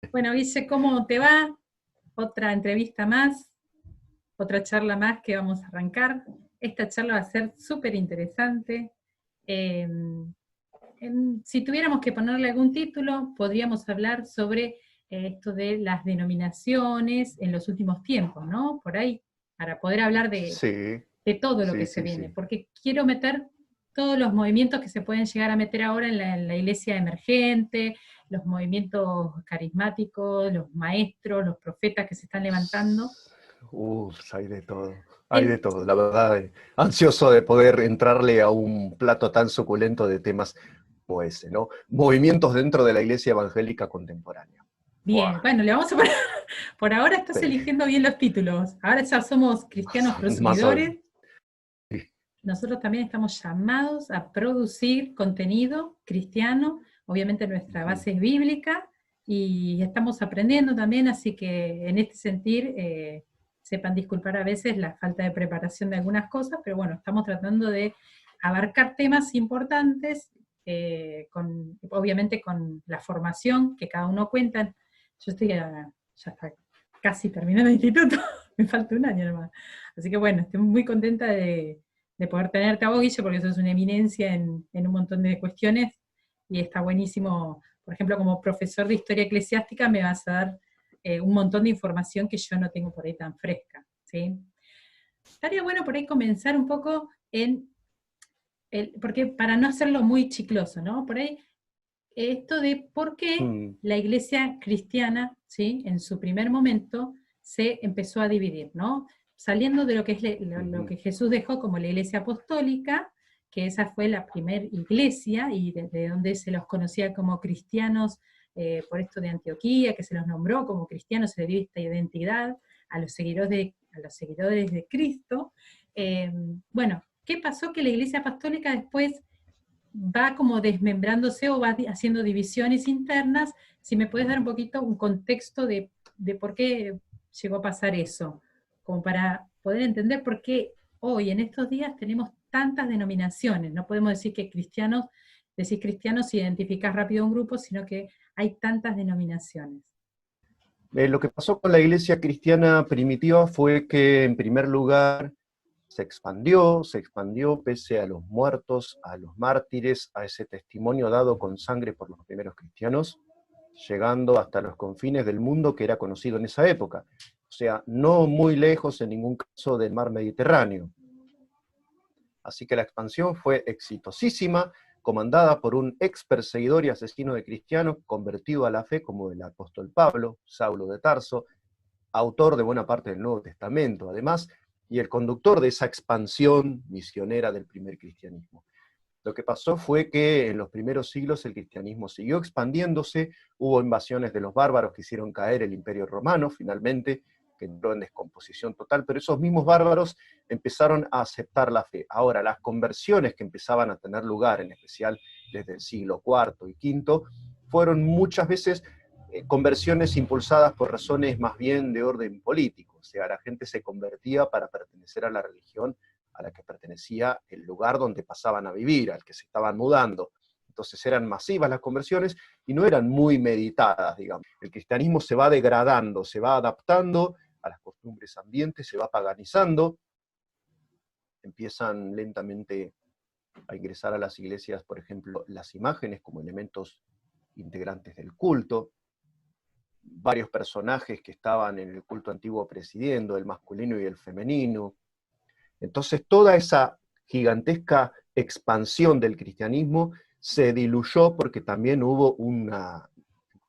Bueno, Guille, ¿cómo te va? Otra entrevista más, otra charla más que vamos a arrancar. Esta charla va a ser súper interesante. Eh, si tuviéramos que ponerle algún título, podríamos hablar sobre esto de las denominaciones en los últimos tiempos, ¿no? Por ahí, para poder hablar Sí, de todo lo que sí, se sí, viene, sí. porque quiero meter todos los movimientos que se pueden llegar a meter ahora en la iglesia emergente, los movimientos carismáticos, los maestros, los profetas que se están levantando. Uf, hay de El, todo, la verdad, ansioso de poder entrarle a un plato tan suculento de temas como ese, ¿no? Movimientos dentro de la iglesia evangélica contemporánea. bien, Buah, bueno, le vamos a poner, por ahora estás sí, eligiendo bien los títulos, ahora ya somos cristianos más o menos. prosumidores, nosotros también estamos llamados a producir contenido cristiano, obviamente nuestra Ujú. base es bíblica, y estamos aprendiendo también, así que en este sentir, sepan disculpar a veces la falta de preparación de algunas cosas, pero bueno, estamos tratando de abarcar temas importantes, obviamente con la formación que cada uno cuenta. Yo estoy ya está casi terminando el instituto, me falta un año nomás. Así que bueno, estoy muy contenta de poder tenerte a vos, Guille, porque sos una eminencia en un montón de cuestiones y está buenísimo. Por ejemplo, como profesor de historia eclesiástica me vas a dar un montón de información que yo no tengo por ahí tan fresca, ¿sí? Estaría bueno por ahí comenzar un poco porque para no hacerlo muy chicloso, ¿no? Por ahí esto de por qué Mm, la iglesia cristiana, ¿sí? En su primer momento se empezó a dividir, ¿no? Saliendo de lo que es lo ujú. que Jesús dejó como la iglesia apostólica, que esa fue la primera iglesia y desde donde se los conocía como cristianos, por esto de Antioquía, que se los nombró como cristianos, se le dio esta identidad a los seguidores de Cristo. Eh, bueno, ¿qué pasó? Que la iglesia apostólica después va como desmembrándose o va haciendo divisiones internas. Si me puedes dar un poquito un contexto de por qué llegó a pasar eso, como para poder entender por qué hoy, en estos días, tenemos tantas denominaciones. No podemos decir que cristianos, decir cristianos, identificás rápido un grupo, sino que hay tantas denominaciones. Lo que pasó con la iglesia cristiana primitiva fue que, en primer lugar, se expandió pese a los muertos, a los mártires, a ese testimonio dado con sangre por los primeros cristianos, llegando hasta los confines del mundo que era conocido en esa época. O sea, no muy lejos en ningún caso del mar Mediterráneo. Así que la expansión fue exitosísima, comandada por un ex perseguidor y asesino de cristianos convertido a la fe como el apóstol Pablo, Saulo de Tarso, autor de buena parte del Nuevo Testamento, además, y el conductor de esa expansión misionera del primer cristianismo. Lo que pasó fue que en los primeros siglos el cristianismo siguió expandiéndose, hubo invasiones de los bárbaros que hicieron caer el imperio romano, finalmente, que entró en descomposición total, pero esos mismos bárbaros empezaron a aceptar la fe. Ahora, las conversiones que empezaban a tener lugar, en especial desde el siglo IV y V, fueron muchas veces conversiones impulsadas por razones más bien de orden político, o sea, la gente se convertía para pertenecer a la religión a la que pertenecía el lugar donde pasaban a vivir, al que se estaban mudando. Entonces eran masivas las conversiones y no eran muy meditadas, digamos. El cristianismo se va degradando, se va adaptando a las costumbres ambientes, se va paganizando, empiezan lentamente a ingresar a las iglesias, por ejemplo, las imágenes como elementos integrantes del culto, varios personajes que estaban en el culto antiguo presidiendo, el masculino y el femenino. Entonces toda esa gigantesca expansión del cristianismo se diluyó porque también hubo un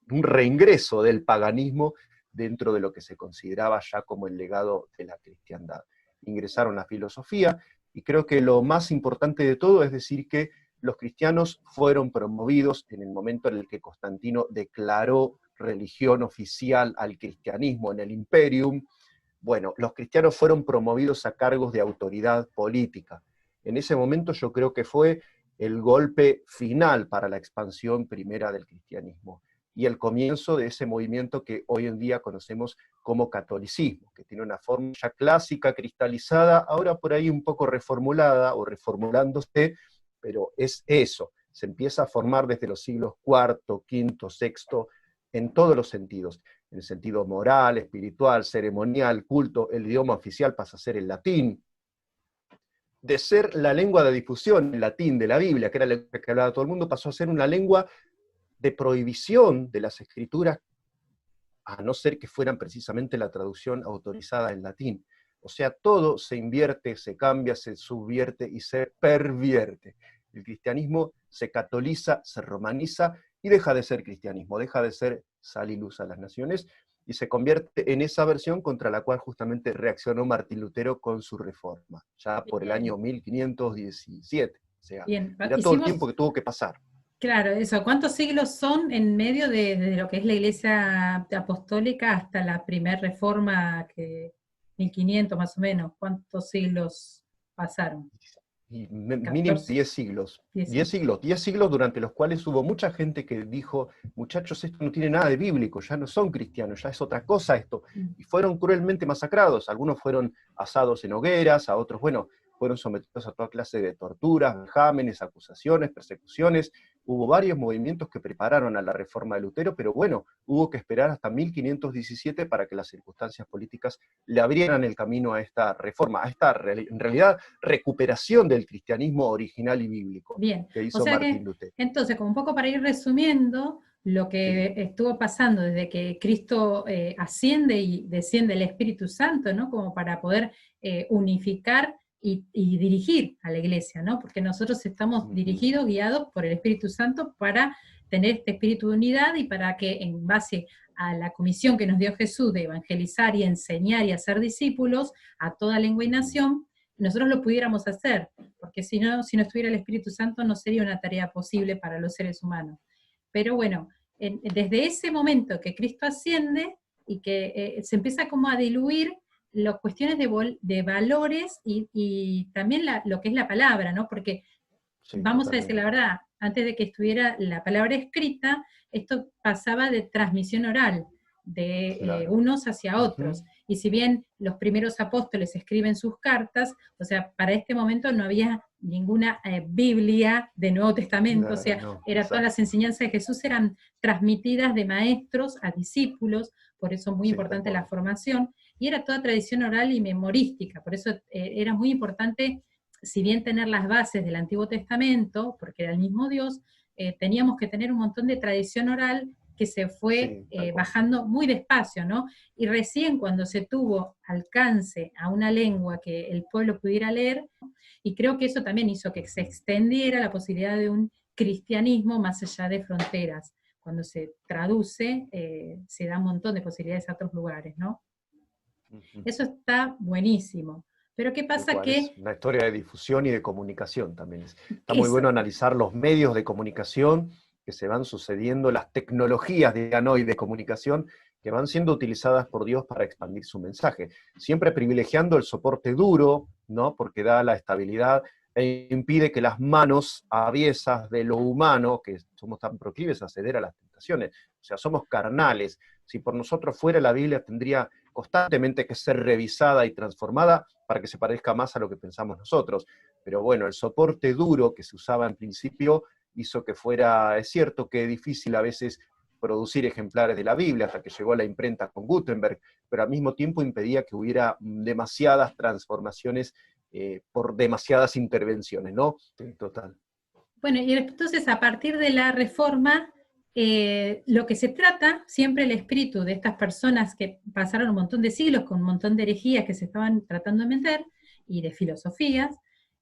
reingreso del paganismo dentro de lo que se consideraba ya como el legado de la cristiandad. Ingresaron la filosofía y creo que lo más importante de todo es decir que los cristianos fueron promovidos en el momento en el que Constantino declaró religión oficial al cristianismo en el Imperium. Bueno, los cristianos fueron promovidos a cargos de autoridad política. En ese momento yo creo que fue el golpe final para la expansión primera del cristianismo y el comienzo de ese movimiento que hoy en día conocemos como catolicismo, que tiene una forma ya clásica, cristalizada, ahora por ahí un poco reformulada o reformulándose, pero es eso, se empieza a formar desde los siglos IV, V, VI, en todos los sentidos, en el sentido moral, espiritual, ceremonial, culto. El idioma oficial pasa a ser el latín. De ser la lengua de difusión, el latín de la Biblia, que era la lengua que hablaba todo el mundo, pasó a ser una lengua de prohibición de las escrituras, a no ser que fueran precisamente la traducción autorizada en latín. O sea, todo se invierte, se cambia, se subvierte y se pervierte. El cristianismo se catoliza, se romaniza y deja de ser cristianismo, deja de ser sal y luz a las naciones y se convierte en esa versión contra la cual justamente reaccionó Martín Lutero con su reforma, ya por el Bien, año 1517. O sea, bien. mirá todo el tiempo Hicimos, que tuvo que pasar. claro, eso. ¿Cuántos siglos son en medio de lo que es la Iglesia apostólica hasta la primera reforma, que 1500 más o menos? ¿Cuántos siglos pasaron? Y mínimo 14, 10 siglos. 10 10 siglos. siglos, 10 siglos durante los cuales hubo mucha gente que dijo, muchachos, esto no tiene nada de bíblico, ya no son cristianos, ya es otra cosa esto. Mm. Y fueron cruelmente masacrados. Algunos fueron asados en hogueras, a otros, bueno, fueron sometidos a toda clase de torturas, vejámenes, acusaciones, persecuciones. Hubo varios movimientos que prepararon a la reforma de Lutero, pero bueno, hubo que esperar hasta 1517 para que las circunstancias políticas le abrieran el camino a esta reforma, a esta, en realidad, recuperación del cristianismo original y bíblico Bien, que o hizo sea Martín que, Lutero. entonces, como un poco para ir resumiendo, lo Sí. que estuvo pasando desde que Cristo asciende y desciende el Espíritu Santo, ¿no? Como para poder unificar y dirigir a la iglesia, ¿no? Porque nosotros estamos Ujú. dirigidos, guiados por el Espíritu Santo para tener este espíritu de unidad y para que en base a la comisión que nos dio Jesús de evangelizar y enseñar y hacer discípulos a toda lengua y Ujú. nación, nosotros lo pudiéramos hacer, porque si no estuviera el Espíritu Santo no sería una tarea posible para los seres humanos. Pero bueno, desde ese momento que Cristo asciende y que se empieza como a diluir las cuestiones de valores y también lo que es la palabra, ¿no? Porque Sí, vamos a decir la totalmente. verdad, antes de que estuviera la palabra escrita, esto pasaba de transmisión oral, de Claro. unos hacia Ujú. otros. Y si bien los primeros apóstoles escriben sus cartas, o sea, para este momento no había ninguna Biblia de Nuevo Testamento, o Claro, sea, no, todas las exacto. enseñanzas de Jesús eran transmitidas de maestros a discípulos, por eso es muy Sí, tal importante la cual. formación, y era toda tradición oral y memorística, por eso era muy importante, si bien tener las bases del Antiguo Testamento, porque era el mismo Dios, teníamos que tener un montón de tradición oral que se fue Sí, tal cual. bajando muy despacio, ¿no? Y recién cuando se tuvo alcance a una lengua que el pueblo pudiera leer, y creo que eso también hizo que se Ujú. extendiera la posibilidad de un cristianismo más allá de fronteras. Cuando se traduce, se da un montón de posibilidades a otros lugares, ¿no? Ujú. Eso está buenísimo. Pero ¿qué Tal pasa? cual, es Que una historia de difusión y de comunicación también. Está muy eso, bueno analizar los medios de comunicación que se van sucediendo, las tecnologías, digan hoy, de comunicación que van siendo utilizadas por Dios para expandir su mensaje. Siempre privilegiando el soporte duro, ¿no? Porque da la estabilidad e impide que las manos aviesas de lo humano, que somos tan proclives a ceder a las tentaciones, o sea, somos carnales. Si por nosotros fuera, la Biblia tendría constantemente que ser revisada y transformada para que se parezca más a lo que pensamos nosotros. Pero bueno, el soporte duro que se usaba en principio hizo que fuera, es cierto que es difícil a veces producir ejemplares de la Biblia hasta que llegó la imprenta con Gutenberg, pero al mismo tiempo impedía que hubiera demasiadas transformaciones por demasiadas intervenciones, ¿no? Sí, total. bueno, y entonces a partir de la reforma, lo que se trata, siempre el espíritu de estas personas que pasaron un montón de siglos con un montón de herejías que se estaban tratando de meter y de filosofías,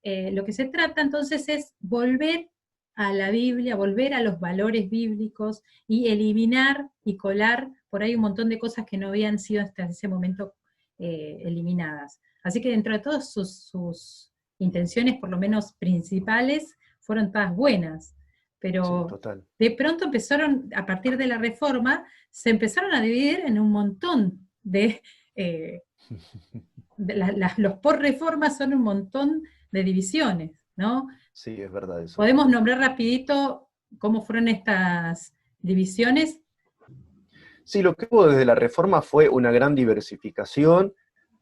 lo que se trata entonces es volver a la Biblia, volver a los valores bíblicos y eliminar y colar por ahí un montón de cosas que no habían sido hasta ese momento eliminadas. Así que dentro de todas sus intenciones, por lo menos principales, fueron todas buenas, Sí, pero total. de pronto empezaron, a partir de la reforma, se empezaron a dividir en un montón eh, los por reforma son un montón de divisiones, ¿no? Sí, es verdad eso. Podemos nombrar rapidito cómo fueron estas divisiones. Sí, lo que hubo desde la reforma fue una gran diversificación,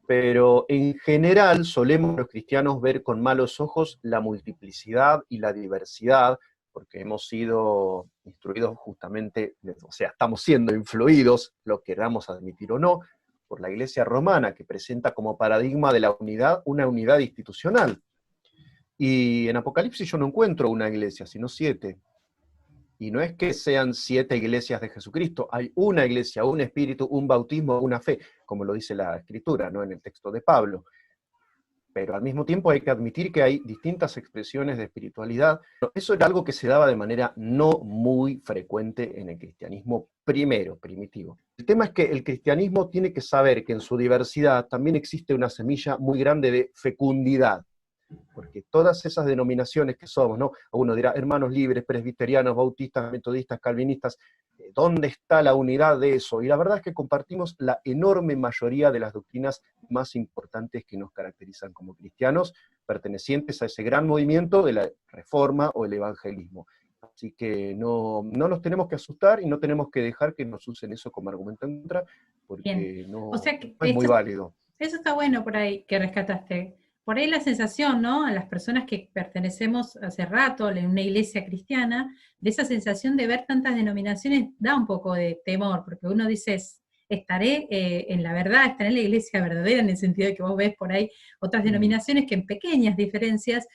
pero en general solemos los cristianos ver con malos ojos la multiplicidad y la diversidad, porque hemos sido instruidos justamente, o sea, estamos siendo influidos, lo queramos admitir o no, por la Iglesia romana, que presenta como paradigma de la unidad una unidad institucional. Y en Apocalipsis yo no encuentro una iglesia, sino 7. Y no es que sean 7 iglesias de Jesucristo, hay una iglesia, un espíritu, un bautismo, una fe, como lo dice la Escritura, ¿no? En el texto de Pablo. Pero al mismo tiempo hay que admitir que hay distintas expresiones de espiritualidad. Eso era algo que se daba de manera no muy frecuente en el cristianismo primitivo. El tema es que el cristianismo tiene que saber que en su diversidad también existe una semilla muy grande de fecundidad. Porque todas esas denominaciones que somos, ¿no? Uno dirá, hermanos libres, presbiterianos, bautistas, metodistas, calvinistas, ¿dónde está la unidad de eso? Y la verdad es que compartimos la enorme mayoría de las doctrinas más importantes que nos caracterizan como cristianos, pertenecientes a ese gran movimiento de la Reforma o el evangelismo. Así que no nos tenemos que asustar y no tenemos que dejar que nos usen eso como argumento en contra, porque O sea que no es muy válido. Eso está bueno por ahí que rescataste. Por ahí la sensación, ¿no? A las personas que pertenecemos hace rato en una iglesia cristiana, de esa sensación de ver tantas denominaciones, da un poco de temor, porque uno dice, estaré en la verdad, estaré en la iglesia verdadera, en el sentido de que vos ves por ahí otras denominaciones que en pequeñas diferencias,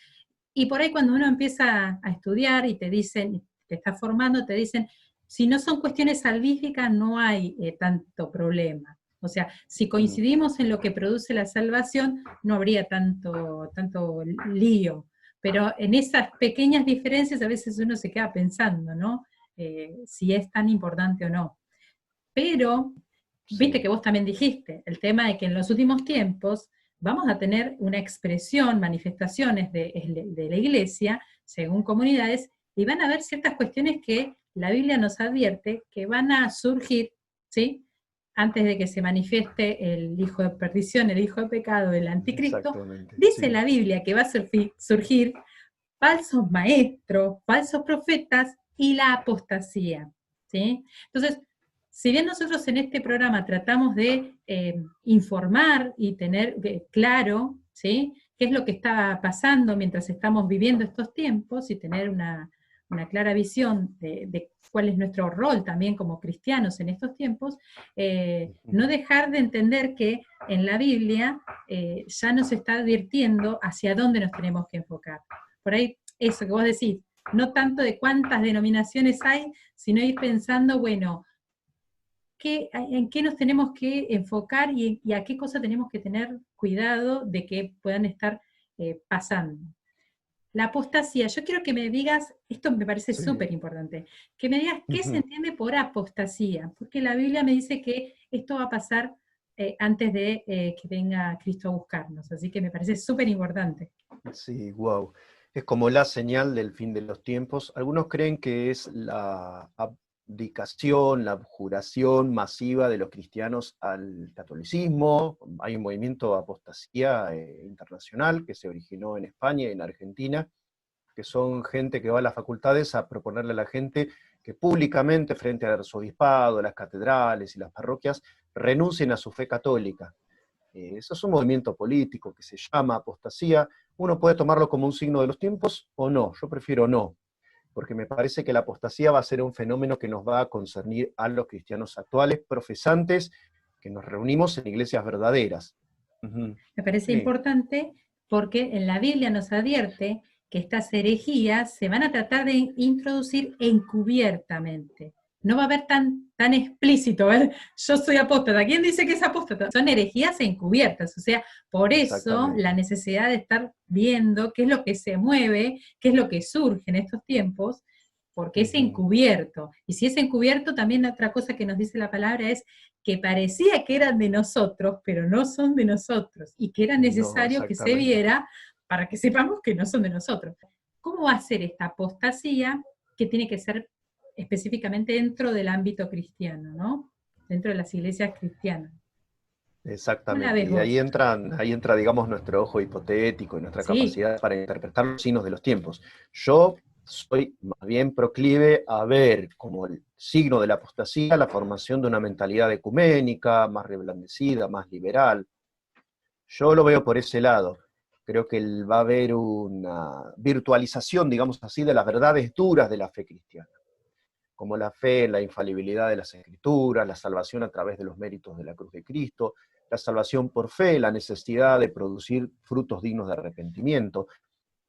y por ahí cuando uno empieza a estudiar y te dicen, te está formando, te dicen, si no son cuestiones salvíficas no hay tanto problema. O sea, si coincidimos en lo que produce la salvación, no habría tanto lío. Pero en esas pequeñas diferencias a veces uno se queda pensando, ¿no? Si es tan importante o no. Pero, viste que vos también dijiste, el tema de que en los últimos tiempos vamos a tener una expresión, manifestaciones de la iglesia, según comunidades, y van a haber ciertas cuestiones que la Biblia nos advierte que van a surgir, ¿sí? Antes de que se manifieste el hijo de perdición, el hijo de pecado, el anticristo, dice la Biblia que va a surgir falsos maestros, falsos profetas y la apostasía, ¿sí? Entonces, si bien nosotros en este programa tratamos de informar y tener claro, ¿sí?, qué es lo que está pasando mientras estamos viviendo estos tiempos y tener una clara visión de cuál es nuestro rol también como cristianos en estos tiempos, no dejar de entender que en la Biblia ya nos está advirtiendo hacia dónde nos tenemos que enfocar. Por ahí, eso que vos decís, no tanto de cuántas denominaciones hay, sino ir pensando, bueno, en qué nos tenemos que enfocar y a qué cosa tenemos que tener cuidado de que puedan estar pasando. La apostasía, yo quiero que me digas, esto me parece súper importante, que me digas qué se entiende por apostasía, porque la Biblia me dice que esto va a pasar antes de que venga Cristo a buscarnos, así que me parece súper importante. Sí, wow. Es como la señal del fin de los tiempos. Algunos creen que es la abdicación, la abjuración masiva de los cristianos al catolicismo. Hay un movimiento de apostasía internacional que se originó en España y en Argentina, que son gente que va a las facultades a proponerle a la gente que públicamente, frente al arzobispado, las catedrales y las parroquias, renuncien a su fe católica. Eso es un movimiento político que se llama apostasía. Uno puede tomarlo como un signo de los tiempos o no. Yo prefiero no, porque me parece que la apostasía va a ser un fenómeno que nos va a concernir a los cristianos actuales, profesantes, que nos reunimos en iglesias verdaderas. Me parece importante porque en la Biblia nos advierte que estas herejías se van a tratar de introducir encubiertamente. No va a haber tan explícito, ¿ver? Yo soy apóstata. ¿Quién dice que es apóstata? Son herejías encubiertas, o sea, por eso la necesidad de estar viendo qué es lo que se mueve, qué es lo que surge en estos tiempos, porque es encubierto. Y si es encubierto, también otra cosa que nos dice la palabra es que parecía que eran de nosotros, pero no son de nosotros, y que era necesario que se viera para que sepamos que no son de nosotros. ¿Cómo va a ser esta apostasía que tiene que ser específicamente dentro del ámbito cristiano, ¿no? Dentro de las iglesias cristianas? Exactamente, y ahí entra, digamos, nuestro ojo hipotético y nuestra capacidad para interpretar los signos de los tiempos. Yo soy más bien proclive a ver como el signo de la apostasía la formación de una mentalidad ecuménica, más reblandecida, más liberal. Yo lo veo por ese lado. Creo que va a haber una virtualización, digamos así, de las verdades duras de la fe cristiana, como la fe en la infalibilidad de las Escrituras, la salvación a través de los méritos de la cruz de Cristo, la salvación por fe, la necesidad de producir frutos dignos de arrepentimiento.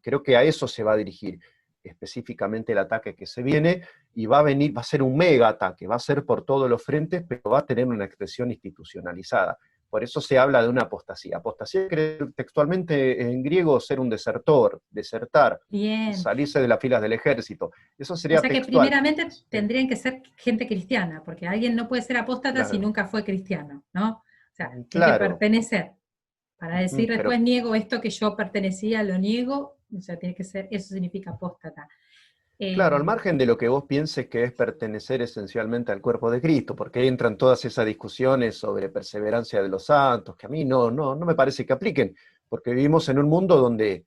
Creo que a eso se va a dirigir específicamente el ataque que se viene, y va a ser un mega ataque, va a ser por todos los frentes, pero va a tener una expresión institucionalizada. Por eso se habla de una apostasía. Apostasía quiere textualmente en griego ser un desertor, desertar, Bien. salirse de las filas del ejército. Eso O sería sea que textual. primeramente Sí, tendrían que ser gente cristiana, porque alguien no puede ser apóstata si claro, nunca fue cristiano, ¿no? O sea, tiene que claro. pertenecer. Para decir Pero después niego esto que yo pertenecía, lo niego, o sea, tiene que ser, eso significa apóstata. claro, al Eh, margen de lo que vos pienses que es pertenecer esencialmente al cuerpo de Cristo, porque entran todas esas discusiones sobre perseverancia de los santos, que a mí no me parece que apliquen, porque vivimos en un mundo donde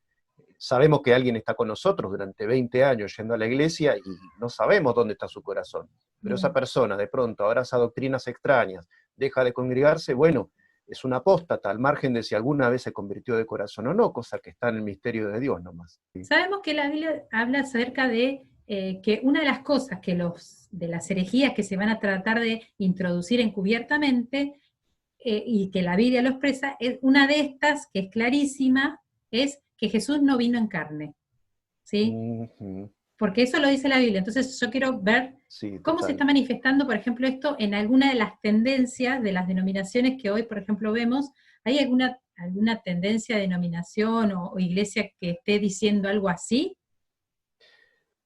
sabemos que alguien está con nosotros durante 20 años yendo a la iglesia y no sabemos dónde está su corazón. Pero esa bien. persona de pronto abraza doctrinas extrañas, deja de congregarse, bueno, es una apóstata, al margen de si alguna vez se convirtió de corazón o no, cosa que está en el misterio de Dios nomás. Sabemos que la Biblia habla acerca de que una de las cosas que de las herejías que se van a tratar de introducir encubiertamente, y que la Biblia lo expresa, es una de estas, que es clarísima, es que Jesús no vino en carne, ¿sí? Ujú. Porque eso lo dice la Biblia. Entonces yo quiero ver Sí, cómo se total. está manifestando, por ejemplo, esto en alguna de las tendencias de las denominaciones que hoy, por ejemplo, vemos. ¿Hay alguna tendencia, denominación o iglesia que esté diciendo algo así?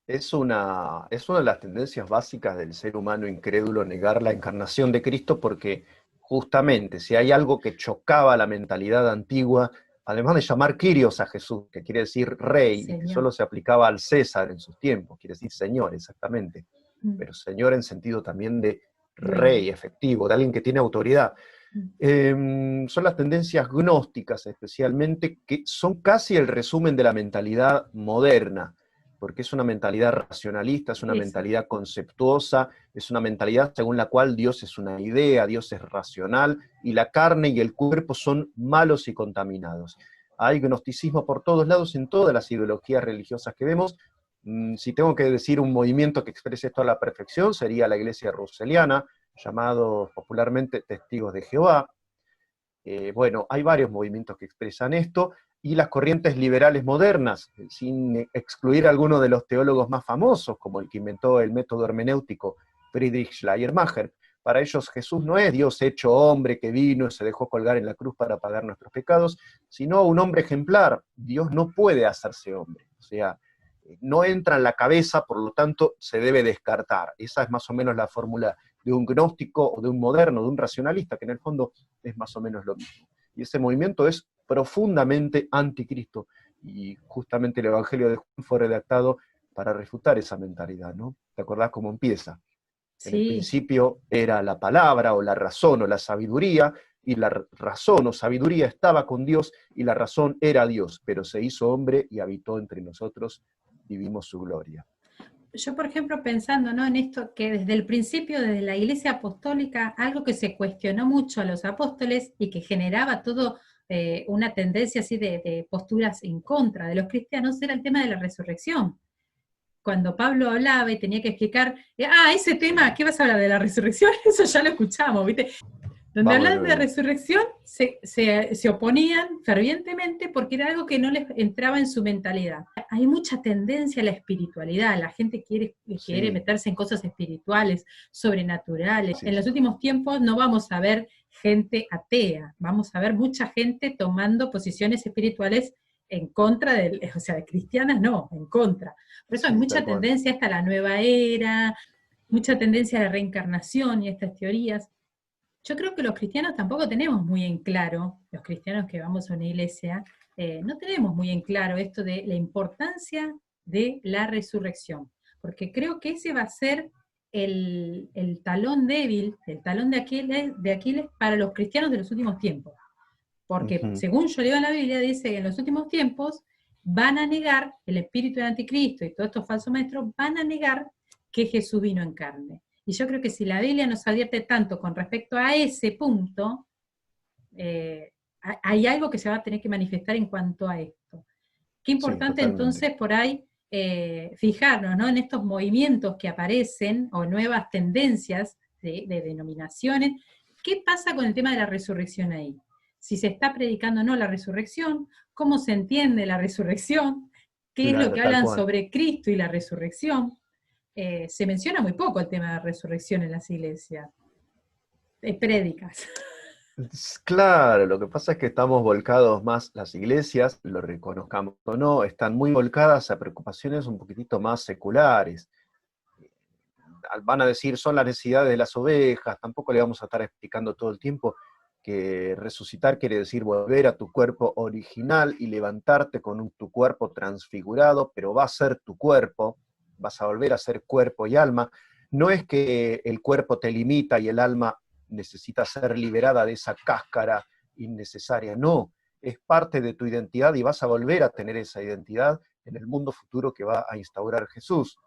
Es una de las tendencias básicas del ser humano incrédulo negar la encarnación de Cristo, porque justamente si hay algo que chocaba la mentalidad antigua, además de llamar Kyrios a Jesús, que quiere decir rey, y que Señor. solo se aplicaba al César en sus tiempos, quiere decir señor exactamente, Mm. pero señor en sentido también de Dueño. rey efectivo, de alguien que tiene autoridad. Mm. Son las tendencias gnósticas especialmente, que son casi el resumen de la mentalidad moderna, porque es una mentalidad racionalista, es una Eso. mentalidad conceptuosa, es una mentalidad según la cual Dios es una idea, Dios es racional, y la carne y el cuerpo son malos y contaminados. Hay gnosticismo por todos lados en todas las ideologías religiosas que vemos. Si tengo que decir un movimiento que exprese esto a la perfección, sería la iglesia ruseliana, llamados popularmente Testigos de Jehová. Bueno, hay varios movimientos que expresan esto, y las corrientes liberales modernas, sin excluir a alguno de los teólogos más famosos, como el que inventó el método hermenéutico, Friedrich Schleiermacher. Para ellos Jesús no es Dios hecho hombre que vino y se dejó colgar en la cruz para pagar nuestros pecados, sino un hombre ejemplar. Dios no puede hacerse hombre, o sea, no entra en la cabeza, por lo tanto se debe descartar. Esa es más o menos la fórmula de un gnóstico o de un moderno, de un racionalista, que en el fondo es más o menos lo mismo. Y ese movimiento es profundamente anticristo, y justamente el Evangelio de Juan fue redactado para refutar esa mentalidad, ¿no? ¿Te acordás cómo empieza? En el Sí. principio era la palabra o la razón o la sabiduría, y la razón o sabiduría estaba con Dios, y la razón era Dios, pero se hizo hombre y habitó entre nosotros, y vimos su gloria. Yo, por ejemplo, pensando, ¿no?, en esto que desde el principio, desde la Iglesia Apostólica, algo que se cuestionó mucho a los apóstoles y que generaba todo una tendencia así de posturas en contra de los cristianos, era el tema de la resurrección. Cuando Pablo hablaba y tenía que explicar, ese tema, Sí. ¿qué vas a hablar de la resurrección? Eso ya lo escuchamos, ¿viste? Donde Vamos de hablan de nuevo. resurrección, se oponían fervientemente porque era algo que no les entraba en su mentalidad. Hay mucha tendencia a la espiritualidad, la gente quiere Sí, meterse en cosas espirituales, sobrenaturales. sí, En los sí. últimos tiempos no vamos a ver gente atea, vamos a ver mucha gente tomando posiciones espirituales en contra o sea, de cristianas no, en contra. Por eso hay Sí, tal mucha cual. tendencia hasta la nueva era, mucha tendencia a la reencarnación y estas teorías. Yo creo que los cristianos tampoco tenemos muy en claro, los cristianos que vamos a una iglesia, no tenemos muy en claro esto de la importancia de la resurrección, porque creo que ese va a ser el talón débil, el talón de Aquiles para los cristianos de los últimos tiempos. Porque Ujú. según yo leo en la Biblia, dice que en los últimos tiempos van a negar el espíritu del anticristo y todos estos falsos maestros van a negar que Jesús vino en carne. Y yo creo que si la Biblia nos advierte tanto con respecto a ese punto, eh, hay algo que se va a tener que manifestar en cuanto a esto. Qué Sí, importante totalmente. entonces por ahí fijarnos, ¿no?, en estos movimientos que aparecen o nuevas tendencias de denominaciones. ¿Qué pasa con el tema de la resurrección ahí? Si se está predicando o no la resurrección, cómo se entiende la resurrección, qué es lo Claro, que tal hablan cual. sobre Cristo y la resurrección. Se menciona muy poco el tema de la resurrección en las iglesias, prédicas. Claro, lo que pasa es que estamos volcados más, las iglesias, lo reconozcamos o no, están muy volcadas a preocupaciones un poquitito más seculares. Van a decir, son las necesidades de las ovejas, tampoco le vamos a estar explicando todo el tiempo que resucitar quiere decir volver a tu cuerpo original y levantarte con tu cuerpo transfigurado, pero va a ser tu cuerpo, vas a volver a ser cuerpo y alma. No es que el cuerpo te limita y el alma necesita ser liberada de esa cáscara innecesaria, no, es parte de tu identidad y vas a volver a tener esa identidad en el mundo futuro que va a instaurar Jesús.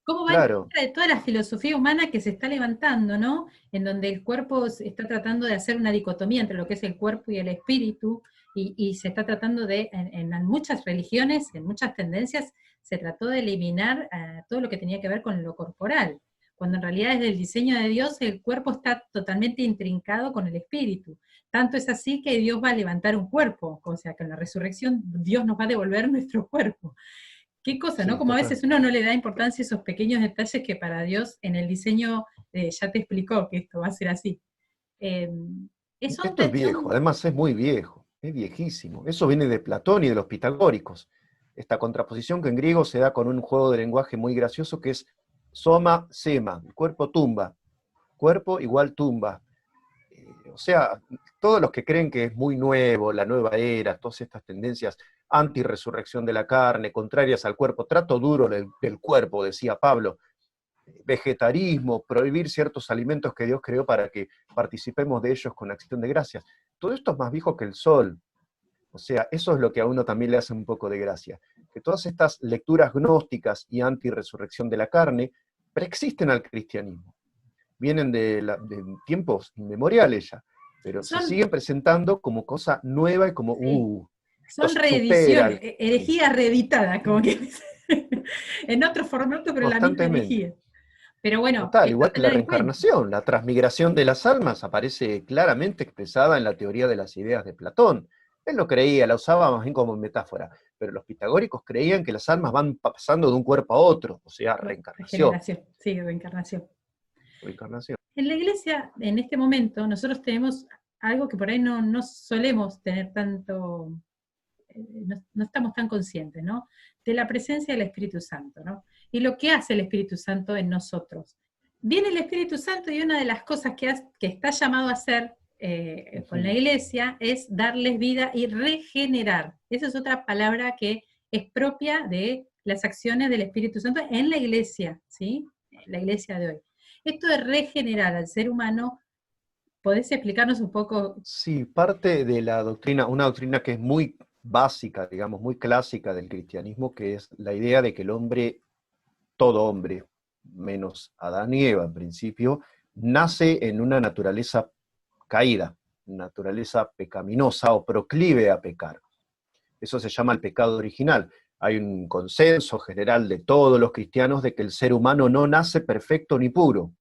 ¿Cómo va en Claro, contra de toda la filosofía humana que se está levantando, ¿no? En donde el cuerpo está tratando de hacer una dicotomía entre lo que es el cuerpo y el espíritu, y se está tratando de, en muchas religiones, en muchas tendencias, se trató de eliminar todo lo que tenía que ver con lo corporal, cuando en realidad desde el diseño de Dios el cuerpo está totalmente intrincado con el espíritu. Tanto es así que Dios va a levantar un cuerpo, o sea que en la resurrección Dios nos va a devolver nuestro cuerpo. Qué cosa, ¿no? sí, Como a total. veces uno no le da importancia a esos pequeños detalles que para Dios en el diseño ya te explicó que esto va a ser así. Eh, Esto es viejo, además es muy viejo, es viejísimo. Eso viene de Platón y de los pitagóricos. Esta contraposición que en griego se da con un juego de lenguaje muy gracioso que es soma, sema, cuerpo tumba, cuerpo igual tumba. O sea, todos los que creen que es muy nuevo, la nueva era, todas estas tendencias anti-resurrección de la carne, contrarias al cuerpo, trato duro del cuerpo, decía Pablo, vegetarismo, prohibir ciertos alimentos que Dios creó para que participemos de ellos con acción de gracias. Todo esto es más viejo que el sol. O sea, eso es lo que a uno también le hace un poco de gracia. Que todas estas lecturas gnósticas y anti-resurrección de la carne preexisten al cristianismo. Vienen de tiempos inmemoriales ya, pero se son, siguen presentando como cosa nueva y como, sí, esto son supera reediciones, al herejías cristianismo. reeditadas, como que en otro formato, pero la misma Constantemente. herejía. Pero bueno, Total, esto a igual que la tener en cuenta. reencarnación, la transmigración de las almas aparece claramente expresada en la teoría de las ideas de Platón. Él no creía, la usaba más bien como metáfora, pero los pitagóricos creían que las almas van pasando de un cuerpo a otro, o sea, reencarnación. Regeneración, sí, reencarnación. Reencarnación. En la iglesia, en este momento, nosotros tenemos algo que por ahí no solemos tener tanto, no estamos tan conscientes, ¿no? De la presencia del Espíritu Santo, ¿no? Y lo que hace el Espíritu Santo en nosotros. Viene el Espíritu Santo y una de las cosas que está llamado a hacer con la iglesia es darles vida y regenerar. Esa es otra palabra que es propia de las acciones del Espíritu Santo en la iglesia, ¿sí? La iglesia de hoy. Esto de regenerar al ser humano, ¿podés explicarnos un poco? Sí, parte de la doctrina, una doctrina que es muy básica, digamos, muy clásica del cristianismo, que es la idea de que el hombre, todo hombre, menos Adán y Eva en principio, nace en una naturaleza caída, naturaleza pecaminosa o proclive a pecar. Eso se llama el pecado original. Hay un consenso general de todos los cristianos de que el ser humano no nace perfecto ni puro.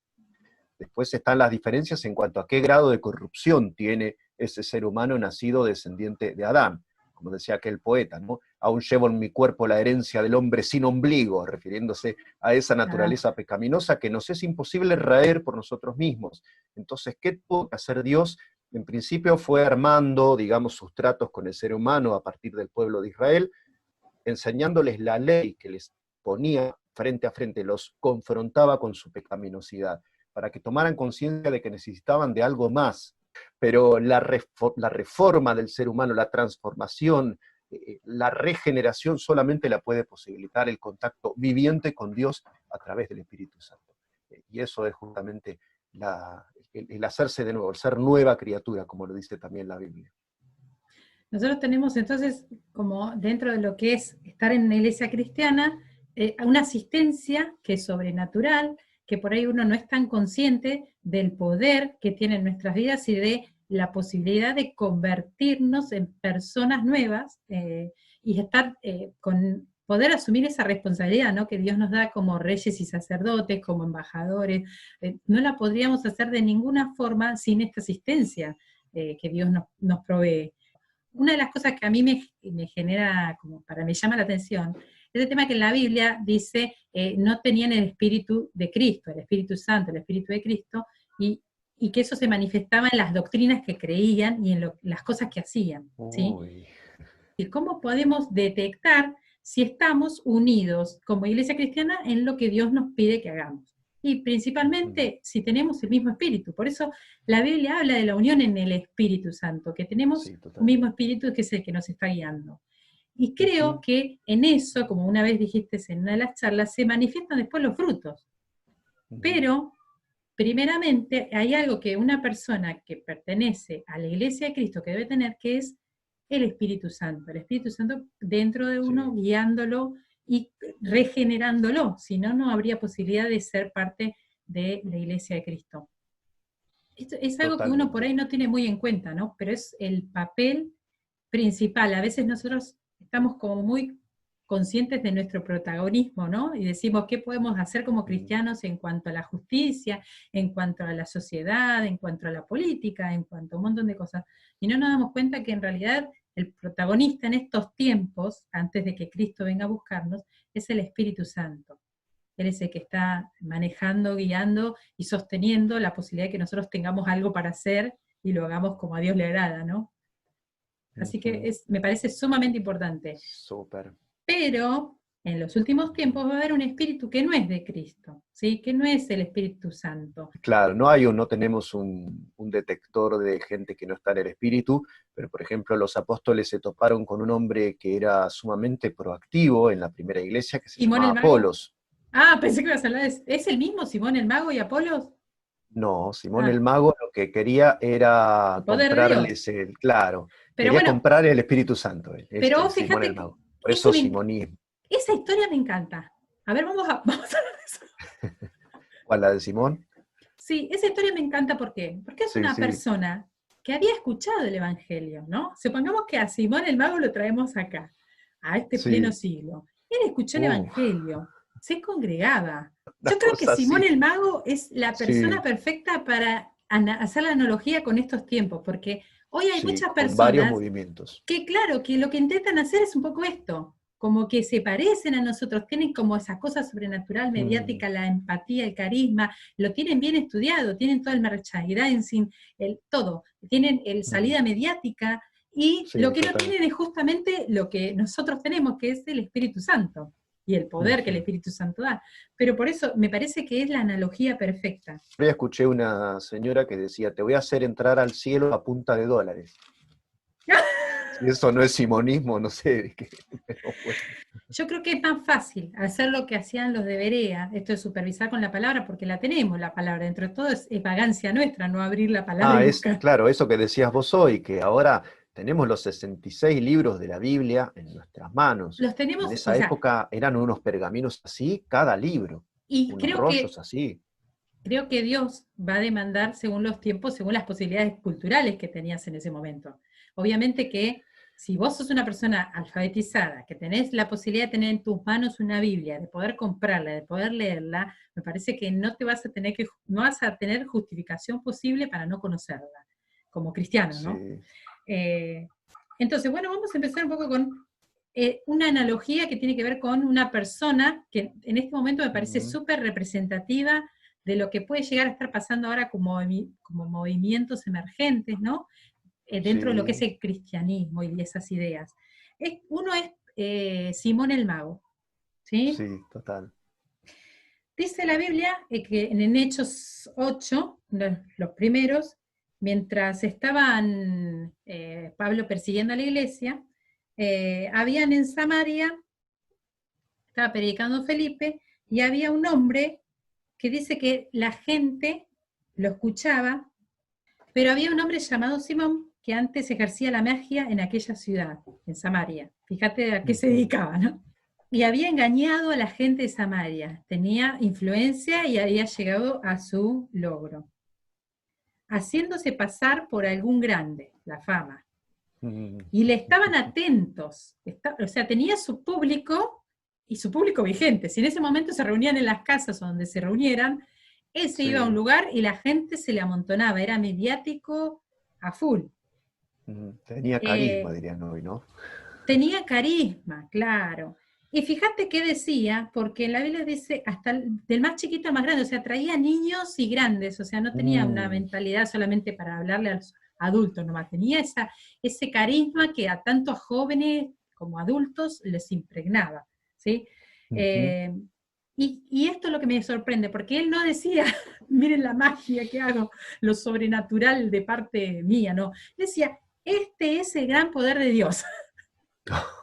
Después están las diferencias en cuanto a qué grado de corrupción tiene ese ser humano nacido descendiente de Adán. Como decía aquel poeta, ¿no? Aún llevo en mi cuerpo la herencia del hombre sin ombligo, refiriéndose a esa Ah, naturaleza pecaminosa que nos es imposible raer por nosotros mismos. Entonces, ¿qué tuvo que hacer Dios? En principio fue armando, digamos, sus tratos con el ser humano a partir del pueblo de Israel, enseñándoles la ley que les ponía frente a frente, los confrontaba con su pecaminosidad, para que tomaran conciencia de que necesitaban de algo más. Pero la reforma del ser humano, la transformación, la regeneración solamente la puede posibilitar el contacto viviente con Dios a través del Espíritu Santo. Y eso es justamente el hacerse de nuevo, el ser nueva criatura, como lo dice también la Biblia. nosotros tenemos entonces, como dentro de lo que es estar en una iglesia cristiana, una asistencia que es sobrenatural, que por ahí uno no es tan consciente del poder que tiene en nuestras vidas y de la posibilidad de convertirnos en personas nuevas y estar con poder asumir esa responsabilidad, ¿no?, que Dios nos da como reyes y sacerdotes, como embajadores. No la podríamos hacer de ninguna forma sin esta asistencia que Dios nos provee. Una de las cosas que a mí me genera, me llama la atención, es el tema que en la Biblia dice, no tenían el Espíritu de Cristo, el Espíritu Santo, el Espíritu de Cristo, y que eso se manifestaba en las doctrinas que creían y en las cosas que hacían, ¿sí? Uy. Y cómo podemos detectar si estamos unidos como iglesia cristiana en lo que Dios nos pide que hagamos. Y principalmente si tenemos el mismo espíritu. Por eso la Biblia habla de la unión en el Espíritu Santo, que tenemos Sí, un total. mismo espíritu que es el que nos está guiando. Y creo que en eso, como una vez dijiste en una de las charlas, se manifiestan después los frutos. Pero, primeramente, hay algo que una persona que pertenece a la Iglesia de Cristo que debe tener, que es el Espíritu Santo dentro de uno, Sí. guiándolo y regenerándolo, si no, no habría posibilidad de ser parte de la Iglesia de Cristo. Esto es algo que uno por Totalmente. ahí no tiene muy en cuenta, ¿no? Pero es el papel principal. A veces nosotros estamos como muy conscientes de nuestro protagonismo, ¿no? Y decimos, ¿qué podemos hacer como cristianos en cuanto a la justicia, en cuanto a la sociedad, en cuanto a la política, en cuanto a un montón de cosas? Y no nos damos cuenta que en realidad el protagonista en estos tiempos, antes de que Cristo venga a buscarnos, es el Espíritu Santo. Él es el que está manejando, guiando y sosteniendo la posibilidad de que nosotros tengamos algo para hacer y lo hagamos como a Dios le agrada, ¿no? Así que me parece sumamente importante. Súper. Pero en los últimos tiempos va a haber un espíritu que no es de Cristo, ¿sí? Que no es el Espíritu Santo. Claro, no tenemos un detector de gente que no está en el espíritu, pero por ejemplo los apóstoles se toparon con un hombre que era sumamente proactivo en la primera iglesia, que se ¿Simón llamaba el Mago? Apolos. Ah, pensé que ibas a hablar ¿Es el mismo Simón el Mago y Apolos? No, Simón el Ah, Mago lo que quería era el poder de Dios. comprarles claro, Pero quería bueno, comprar el Espíritu Santo, pero vos Simón fíjate el que Mago. Por eso me, simonismo. esa historia me encanta. A ver, vamos a hablar de eso. ¿Cuál, la de Simón? Sí, esa historia me encanta, ¿por qué? Porque es Sí, una sí, persona que había escuchado el Evangelio, ¿no? Supongamos que a Simón el Mago lo traemos acá, a este pleno sí. siglo. Él escuchó el Uf, Evangelio, se congregaba. una Yo creo que cosa Simón así. el Mago es la persona Sí, perfecta para hacer la analogía con estos tiempos, porque hoy hay sí, muchas con varios personas movimientos. que, claro, que lo que intentan hacer es un poco esto, como que se parecen a nosotros, tienen como esa cosa sobrenatural, Mm, mediática, la empatía, el carisma, lo tienen bien estudiado, tienen todo el merchandising, todo, tienen el mm. salida mediática, y lo Sí, que no total. tienen es justamente lo que nosotros tenemos, que es el Espíritu Santo, y el poder que el Ujú. Espíritu Santo da. Pero por eso me parece que es la analogía perfecta. Yo escuché una señora que decía, te voy a hacer entrar al cielo a punta de dólares. Si eso no es simonismo, no sé de qué, pero bueno. Yo creo que es más fácil hacer lo que hacían los de Berea, esto de supervisar con la palabra, porque la tenemos la palabra, dentro de todo es vagancia nuestra no abrir la palabra y Es buscar. claro, eso que decías vos hoy, que ahora tenemos los 66 libros de la Biblia en nuestras manos. Los En tenemos, o esa sea, época eran unos pergaminos así, cada libro, y unos rollos así. creo que Dios va a demandar según los tiempos, según las posibilidades culturales que tenías en ese momento. Obviamente que si vos sos una persona alfabetizada, que tenés la posibilidad de tener en tus manos una Biblia, de poder comprarla, de poder leerla, me parece que no vas a tener justificación posible para no conocerla, como cristiano, ¿no? Sí. Eh, entonces, bueno, vamos a empezar un poco con una analogía que tiene que ver con una persona que en este momento me parece Ujú. súper representativa de lo que puede llegar a estar pasando ahora como movimientos emergentes, ¿no? Dentro de lo que es Sí, el cristianismo y esas ideas. Uno es Simón el Mago, ¿sí? sí, total. Dice la Biblia que en Hechos 8, los primeros, mientras estaban Pablo persiguiendo a la iglesia, habían en Samaria, estaba predicando Felipe, y había un hombre que dice que la gente lo escuchaba, pero había un hombre llamado Simón que antes ejercía la magia en aquella ciudad, en Samaria. Fíjate a qué se Ujú. dedicaba, ¿no? Y había engañado a la gente de Samaria, tenía influencia y había llegado a su logro. haciéndose pasar por algún grande, la fama. Mm. Y le estaban atentos, o sea, tenía su público y su público vigente. Si en ese momento se reunían en las casas donde se reunieran, él se iba a un Sí. lugar y la gente se le amontonaba, era mediático a full. Tenía carisma, Eh, dirían hoy, ¿no? Tenía carisma, claro. Y fíjate qué decía, porque en la Biblia dice hasta del más chiquito al más grande, o sea, traía niños y grandes, o sea, no tenía una Mm, mentalidad solamente para hablarle a los adultos nomás, tenía ese carisma que a tanto a jóvenes como adultos les impregnaba, ¿sí? ujú. Eh, y esto es lo que me sorprende, porque él no decía, miren la magia que hago, lo sobrenatural de parte mía, no, decía, este es el gran poder de Dios.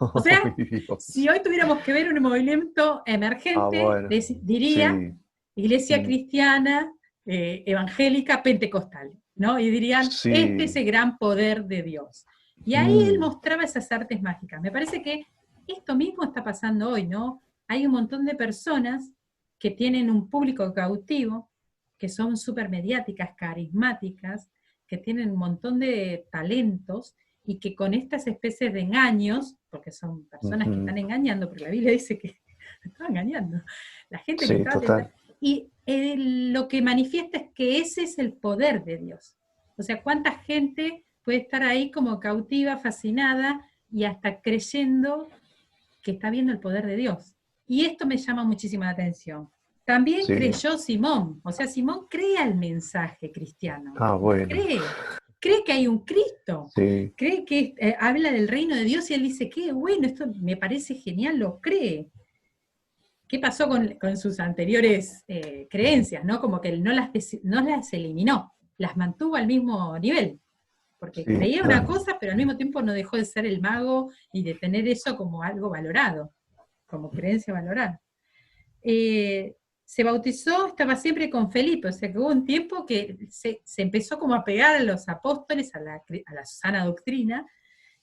O Ay, sea, si Dios. hoy tuviéramos que ver un movimiento Ah, emergente, bueno. diría Sí, iglesia mm, cristiana, evangélica, pentecostal, ¿no? Y dirían, este es sí. el gran poder de Dios. Y ahí él Mm, mostraba esas artes mágicas. Me parece que esto mismo está pasando hoy, ¿no? Hay un montón de personas que tienen un público cautivo, que son súper mediáticas, carismáticas, que tienen un montón de talentos y que con estas especies de engaños, porque son personas que ujú. están engañando, porque la Biblia dice que estaba engañando, la gente le Sí, estaba total. tentando, y lo que manifiesta es que ese es el poder de Dios. O sea, cuánta gente puede estar ahí como cautiva, fascinada y hasta creyendo que está viendo el poder de Dios. Y esto me llama muchísima atención. También Sí. creyó Simón, o sea, Simón cree al mensaje cristiano, Ah, bueno. cree que hay un Cristo, Sí. cree que habla del reino de Dios y él dice, qué bueno, esto me parece genial, lo cree. ¿Qué pasó con sus anteriores creencias? ¿No? Como que él no las eliminó, las mantuvo al mismo nivel, porque Sí, creía una claro. cosa, pero al mismo tiempo no dejó de ser el mago y de tener eso como algo valorado, como creencia valorada. Se bautizó, estaba siempre con Felipe, o sea que hubo un tiempo que se empezó como a pegar a los apóstoles, a la sana doctrina,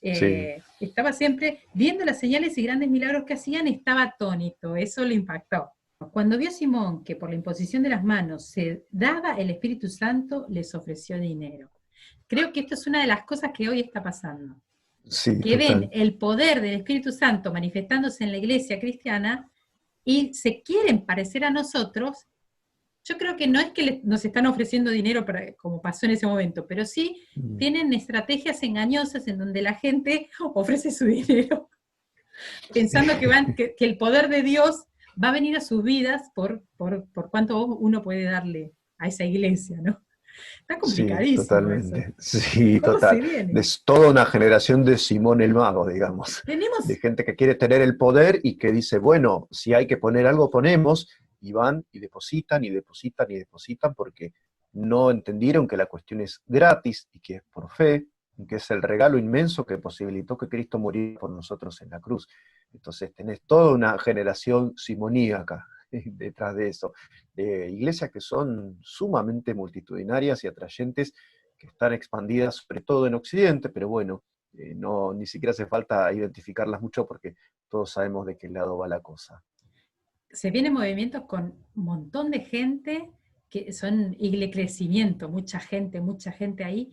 Sí. estaba siempre viendo las señales y grandes milagros que hacían, estaba atónito, eso le impactó. Cuando vio Simón que por la imposición de las manos se daba el Espíritu Santo, les ofreció dinero. Creo que esto es una de las cosas que hoy está pasando, Sí, que ven total. el poder del Espíritu Santo manifestándose en la iglesia cristiana y se quieren parecer a nosotros. Yo creo que no es que nos están ofreciendo dinero como pasó en ese momento, pero sí Mm. tienen estrategias engañosas en donde la gente ofrece su dinero pensando Sí. que el poder de Dios va a venir a sus vidas por cuánto uno puede darle a esa iglesia, ¿no? Está Sí, complicadísimo eso. totalmente. Sí, ¿Cómo total. se viene? Es toda una generación de Simón el Mago, digamos, de Tenemos, gente que quiere tener el poder y que dice, bueno, si hay que poner algo, ponemos, y van y depositan y depositan y depositan porque no entendieron que la cuestión es gratis y que es por fe, y que es el regalo inmenso que posibilitó que Cristo muriera por nosotros en la cruz. Entonces tenés toda una generación simoníaca detrás de eso, de iglesias que son sumamente multitudinarias y atrayentes, que están expandidas sobre todo en Occidente, pero bueno, no, ni siquiera hace falta identificarlas mucho porque todos sabemos de qué lado va la cosa. se vienen movimientos con un montón de gente que son crecimiento, mucha gente ahí,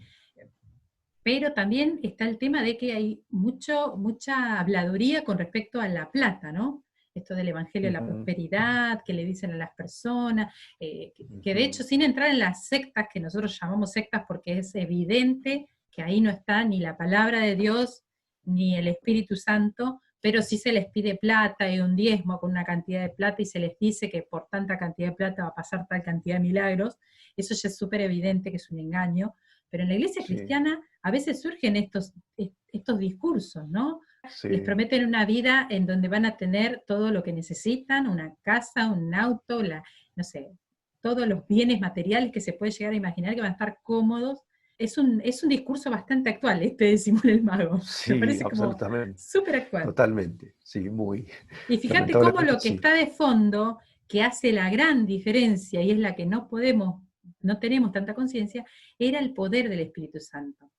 pero también está el tema de que hay mucha habladuría con respecto a la plata, ¿no? Esto del Evangelio de la Ujú, Prosperidad, que le dicen a las personas, que de hecho ujú. sin entrar en las sectas, que nosotros llamamos sectas porque es evidente que ahí no está ni la palabra de Dios, ni el Espíritu Santo, pero sí se les pide plata y un diezmo con una cantidad de plata y se les dice que por tanta cantidad de plata va a pasar tal cantidad de milagros. Eso ya es súper evidente que es un engaño. Pero en la iglesia Sí, cristiana a veces surgen estos discursos, ¿no? Les sí, prometen una vida en donde van a tener todo lo que necesitan, una casa, un auto, no sé, todos los bienes materiales que se puede llegar a imaginar que van a estar cómodos. Es un discurso bastante actual, este de Simón el Mago. Me sí, parece como absolutamente, súper actual. totalmente, sí, muy, Y fíjate cómo lamentablemente lo que sí. está de fondo, que hace la gran diferencia y es la que no tenemos tanta conciencia, era el poder del Espíritu Santo,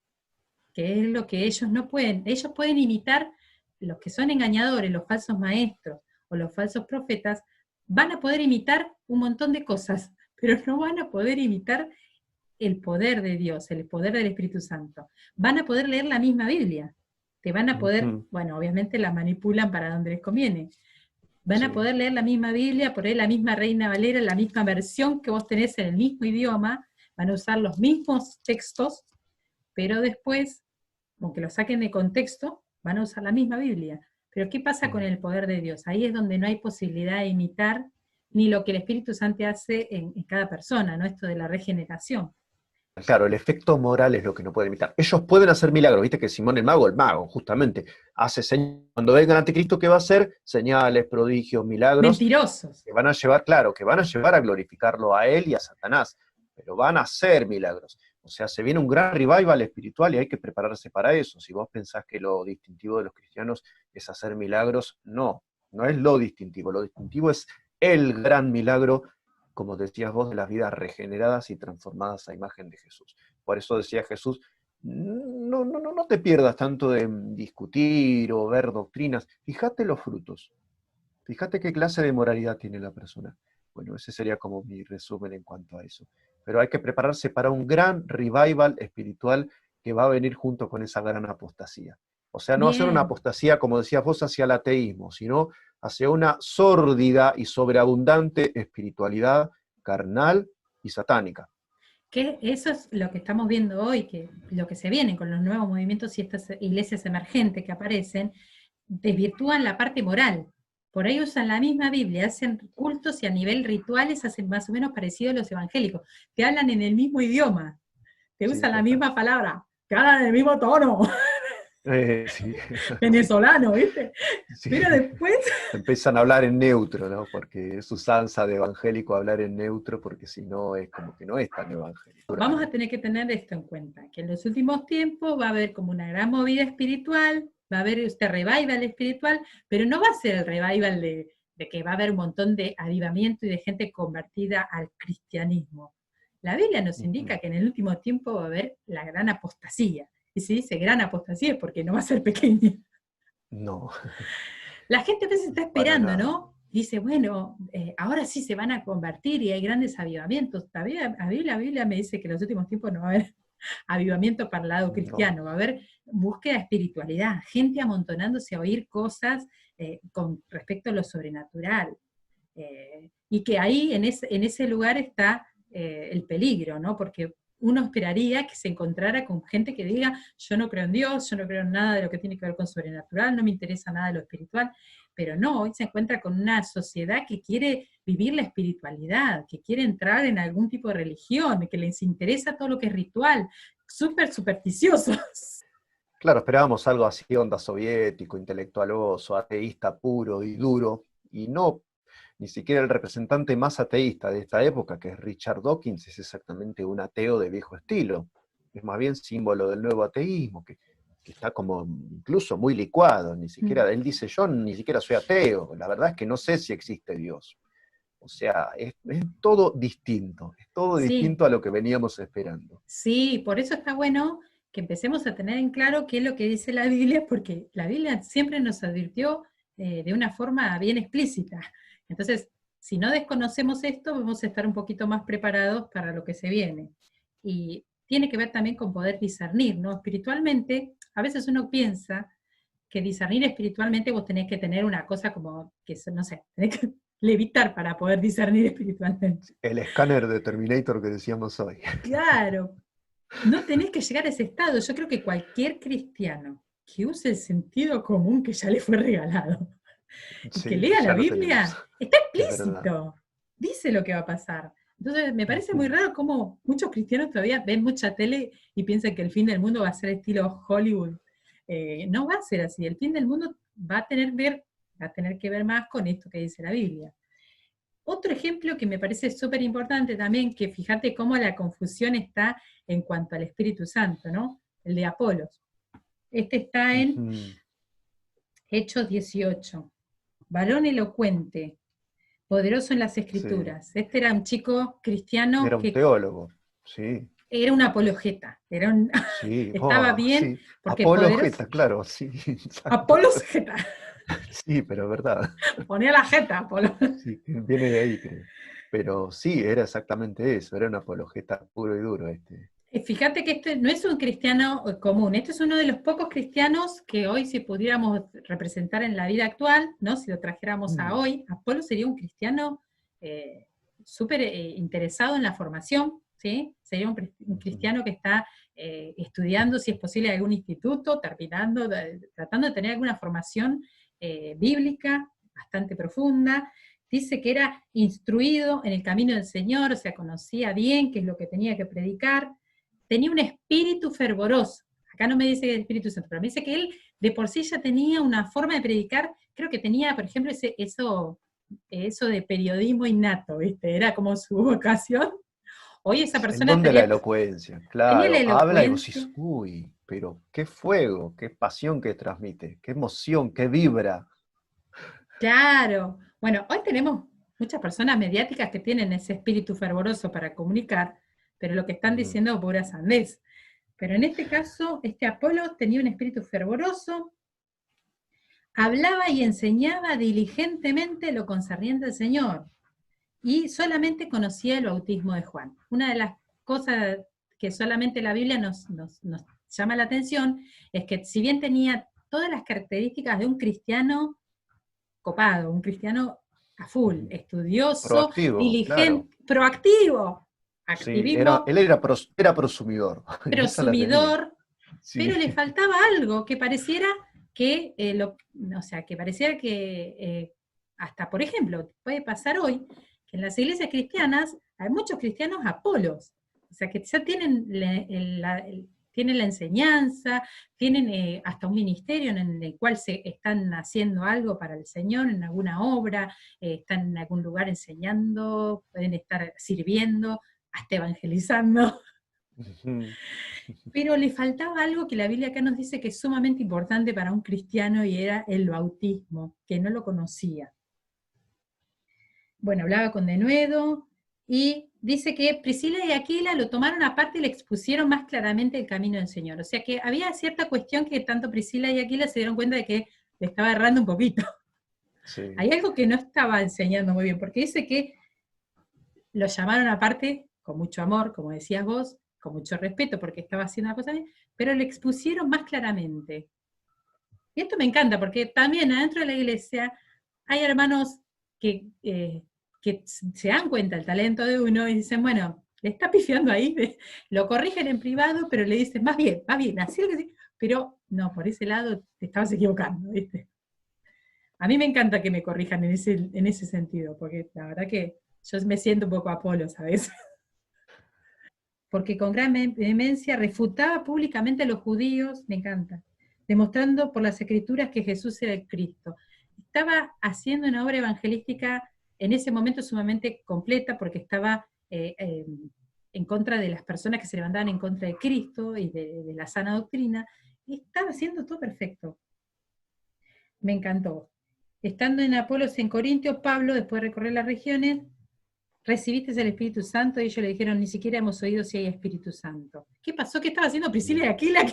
que es lo que ellos no pueden. Ellos pueden imitar, los que son engañadores, los falsos maestros o los falsos profetas, van a poder imitar un montón de cosas, pero no van a poder imitar el poder de Dios, el poder del Espíritu Santo, van a poder leer la misma Biblia. Te van a poder, bueno, obviamente la manipulan para donde les conviene. Van a poder leer la misma Biblia, por ahí la misma Reina Valera, la misma versión que vos tenés en el mismo idioma, van a usar los mismos textos, pero después, aunque lo saquen de contexto, van a usar la misma Biblia. Pero ¿qué pasa con el poder de Dios? Ahí es donde no hay posibilidad de imitar ni lo que el Espíritu Santo hace en cada persona, ¿no? Esto de la regeneración. Claro, el efecto moral es lo que no puede imitar. Ellos pueden hacer milagros, viste que Simón el mago, justamente, hace señales. Cuando venga el anticristo, ¿qué va a hacer? Señales, prodigios, milagros, Mentirosos. que van a llevar, claro, que van a llevar a glorificarlo a él y a Satanás, pero van a hacer milagros. O sea, se viene un gran revival espiritual y hay que prepararse para eso. Si vos pensás que lo distintivo de los cristianos es hacer milagros, no es lo distintivo es el gran milagro, como decías vos, de las vidas regeneradas y transformadas a imagen de Jesús. Por eso decía Jesús, no te pierdas tanto de discutir o ver doctrinas, fíjate los frutos, fíjate qué clase de moralidad tiene la persona. Bueno, ese sería como mi resumen en cuanto a eso. Pero hay que prepararse para un gran revival espiritual que va a venir junto con esa gran apostasía. O sea, no hacer una Bien. apostasía, como decías vos, hacia el ateísmo, sino hacia una sórdida y sobreabundante espiritualidad carnal y satánica. Que eso es lo que estamos viendo hoy, que lo que se viene con los nuevos movimientos y estas iglesias emergentes que aparecen, desvirtúan la parte moral. Por ahí usan la misma Biblia, hacen cultos y a nivel rituales hacen más o menos parecido a los evangélicos. Te hablan en el mismo idioma, te Sí, usan la total. misma palabra, te hablan en el mismo tono, Sí. venezolano, ¿viste? Sí. Pero después Empiezan a hablar en neutro, ¿no? Porque es usanza de evangélico hablar en neutro, porque si no es como que no es tan evangélico. vamos a tener que tener esto en cuenta, que en los últimos tiempos va a haber como una gran movida espiritual, va a haber este revival espiritual, pero no va a ser el revival de que va a haber un montón de avivamiento y de gente convertida al cristianismo. La Biblia nos indica que en el último tiempo va a haber la gran apostasía. Y si dice gran apostasía es porque no va a ser pequeña. No, La gente a veces está para esperando, nada. ¿no? Dice, bueno, ahora sí se van a convertir y hay grandes avivamientos. La Biblia me dice que en los últimos tiempos no va a haber avivamiento para el lado No. cristiano, va a haber búsqueda de espiritualidad, gente amontonándose a oír cosas con respecto a lo sobrenatural. Y que ahí, en ese lugar, está el peligro, ¿no? Porque uno esperaría que se encontrara con gente que diga, yo no creo en Dios, yo no creo en nada de lo que tiene que ver con sobrenatural, no me interesa nada de lo espiritual, pero no, hoy se encuentra con una sociedad que quiere vivir la espiritualidad, que quiere entrar en algún tipo de religión, que les interesa todo lo que es ritual, súper supersticiosos. Claro, esperábamos algo así, onda soviético, intelectualoso, ateísta puro y duro, y no, ni siquiera el representante más ateísta de esta época, que es Richard Dawkins, es exactamente un ateo de viejo estilo. Es más bien símbolo del nuevo ateísmo, que está como incluso muy licuado, ni siquiera, él dice, yo ni siquiera soy ateo, la verdad es que no sé si existe Dios. O sea, es todo es todo Sí, distinto a lo que veníamos esperando. sí, por eso está bueno que empecemos a tener en claro qué es lo que dice la Biblia, porque la Biblia siempre nos advirtió de una forma bien explícita. Entonces, si no desconocemos esto, vamos a estar un poquito más preparados para lo que se viene. Y tiene que ver también con poder discernir, ¿no? Espiritualmente, a veces uno piensa que discernir espiritualmente vos tenés que tener una cosa como, que no sé, tenés que levitar para poder discernir espiritualmente. El escáner de Terminator que decíamos hoy. Claro, no tenés que llegar a ese estado. Yo creo que cualquier cristiano que use el sentido común que ya le fue regalado y que Sí, lea la ya lo tenemos. Biblia, está Es verdad. explícito. Dice lo que va a pasar. Entonces, me parece muy Ujú. raro cómo muchos cristianos todavía ven mucha tele y piensan que el fin del mundo va a ser estilo Hollywood. No va a ser así. El fin del mundo va a tener que ver más con esto que dice la Biblia. Otro ejemplo que me parece súper importante también, que fíjate cómo la confusión está en cuanto al Espíritu Santo, ¿no? El de Apolos. Este está en Ujú. Hechos 18. Varón elocuente, poderoso en las Sí, Escrituras. Este era un chico cristiano era un que teólogo. Sí, era un apologeta, sí, estaba oh, bien, sí. porque poderoso, Apologeta, claro, sí, exacto. Apolos jeta, Sí, pero es verdad. ponía la jeta, Apolo. Sí, viene de ahí, creo. Pero sí, era exactamente eso, era un apologeta puro y duro este. Fíjate que este no es un cristiano común, este es uno de los pocos cristianos que hoy si pudiéramos representar en la vida actual, ¿no? Si lo trajéramos a Mm, hoy, Apolo sería un cristiano súper interesado en la formación, ¿sí? Sería un ujú. cristiano que está estudiando, si es posible, algún instituto, tratando de tener alguna formación bíblica bastante profunda. Dice que era instruido en el camino del Señor, o sea, conocía bien qué es lo que tenía que predicar, tenía un espíritu fervoroso. Acá no me dice el Espíritu Santo, pero me dice que él de por sí ya tenía una forma de predicar, creo que tenía, por ejemplo, eso de periodismo innato, ¿viste? Era como su vocación. Hoy esa ¿En persona dónde la elocuencia? tenía la Claro, habla y vos elocuencia, decís, uy, pero qué fuego, qué pasión que transmite, qué emoción, qué vibra. claro. Bueno, hoy tenemos muchas personas mediáticas que tienen ese espíritu fervoroso para comunicar, pero lo que están Ujú. diciendo es pura sandez. Pero en este caso, este Apolo tenía un espíritu fervoroso, hablaba y enseñaba diligentemente lo concerniente al Señor, y solamente conocía el bautismo de Juan. Una de las cosas que solamente la Biblia nos llama la atención es que si bien tenía todas las características de un cristiano copado, un cristiano a full, Ujú. estudioso, Proactivo, claro. diligente, proactivo, Sí, era, activismo, él era prosumidor, esa la tenía. prosumidor, Sí. pero le faltaba algo que pareciera que, o sea, que pareciera que hasta, por ejemplo, puede pasar hoy que en las iglesias cristianas hay muchos cristianos apolos, o sea, que ya tienen tienen la enseñanza, tienen hasta un ministerio en el cual se están haciendo algo para el Señor, en alguna obra, están en algún lugar enseñando, pueden estar sirviendo, hasta evangelizando, Ujú. pero le faltaba algo que la Biblia acá nos dice que es sumamente importante para un cristiano y era el bautismo, que no lo conocía. Bueno, hablaba con denuedo y dice que Priscila y Aquila lo tomaron aparte y le expusieron más claramente el camino del Señor. O sea que había cierta cuestión que tanto Priscila y Aquila se dieron cuenta de que le estaba errando un poquito. Sí. Hay algo que no estaba enseñando muy bien, porque dice que lo llamaron aparte con mucho amor, como decías vos, con mucho respeto, porque estaba haciendo la cosa bien, pero le expusieron más claramente. Y esto me encanta, porque también adentro de la iglesia hay hermanos que se dan cuenta del talento de uno y dicen, bueno, le está pifiando ahí, lo corrigen en privado, pero le dicen, más bien, así lo que sí, pero no, por ese lado te estabas equivocando, ¿viste? A mí me encanta que me corrijan en ese sentido, porque la verdad que yo me siento un poco Apolo, ¿sabes? Porque con gran vehemencia refutaba públicamente a los judíos, me encanta, demostrando por las escrituras que Jesús era el Cristo. Estaba haciendo una obra evangelística en ese momento sumamente completa porque estaba en contra de las personas que se levantaban en contra de Cristo y de la sana doctrina, y estaba haciendo todo perfecto. Me encantó. Estando en Apolos en Corintios, Pablo, después de recorrer las regiones, recibiste el Espíritu Santo, y ellos le dijeron, ni siquiera hemos oído si hay Espíritu Santo. ¿Qué pasó? ¿Qué estaba haciendo Priscila y Aquila?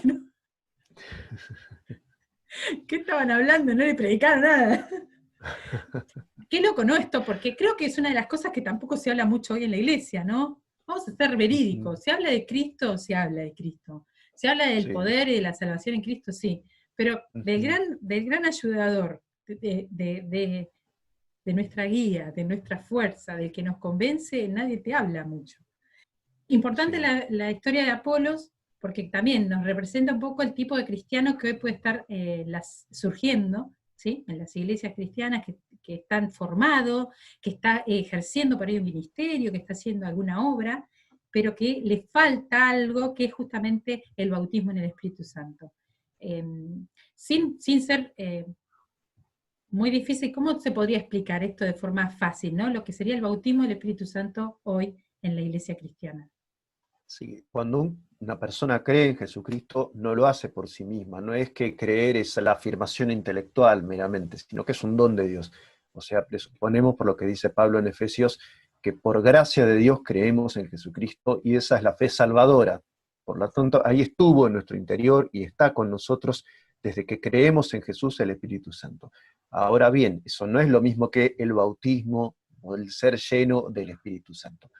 ¿Qué estaban hablando? No le predicaron nada. Qué loco, ¿no? Esto, porque creo que es una de las cosas que tampoco se habla mucho hoy en la iglesia, ¿no? Vamos a ser Ujú. verídicos. ¿Se habla de Cristo? Se habla de Cristo. ¿Se habla del Sí. poder y de la salvación en Cristo? Sí. Pero del Ujú. gran, del gran ayudador, de nuestra guía, de nuestra fuerza, del que nos convence, nadie te habla mucho. Importante Sí. la historia de Apolos, porque también nos representa un poco el tipo de cristiano que hoy puede estar surgiendo, ¿sí? En las iglesias cristianas que están formados, que está ejerciendo por ahí un ministerio, que está haciendo alguna obra, pero que le falta algo que es justamente el bautismo en el Espíritu Santo. Eh, sin ser muy difícil, ¿cómo se podría explicar esto de forma fácil, ¿no? Lo que sería el bautismo del Espíritu Santo hoy en la iglesia cristiana. Sí, cuando una persona cree en Jesucristo, no lo hace por sí misma, no es que creer es la afirmación intelectual meramente, sino que es un don de Dios. O sea, presuponemos por lo que dice Pablo en Efesios, que por gracia de Dios creemos en Jesucristo y esa es la fe salvadora. Por lo tanto, ahí estuvo en nuestro interior y está con nosotros desde que creemos en Jesús el Espíritu Santo. Ahora bien, eso no es lo mismo que el bautismo o el ser lleno del Espíritu Santo.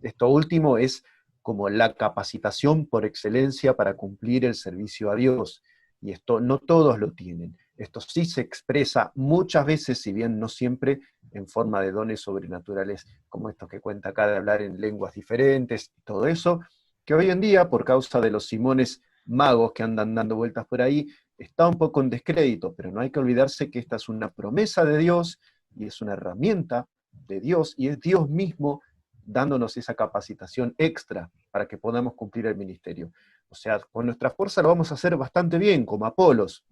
Esto último es como la capacitación por excelencia para cumplir el servicio a Dios, y esto no todos lo tienen. Esto sí se expresa muchas veces, si bien no siempre, en forma de dones sobrenaturales, como estos que cuenta acá de hablar en lenguas diferentes, todo eso, que hoy en día, por causa de los simones magos que andan dando vueltas por ahí, está un poco en descrédito, pero no hay que olvidarse que esta es una promesa de Dios, y es una herramienta de Dios, y es Dios mismo dándonos esa capacitación extra para que podamos cumplir el ministerio. O sea, con nuestra fuerza lo vamos a hacer bastante bien, como Apolos,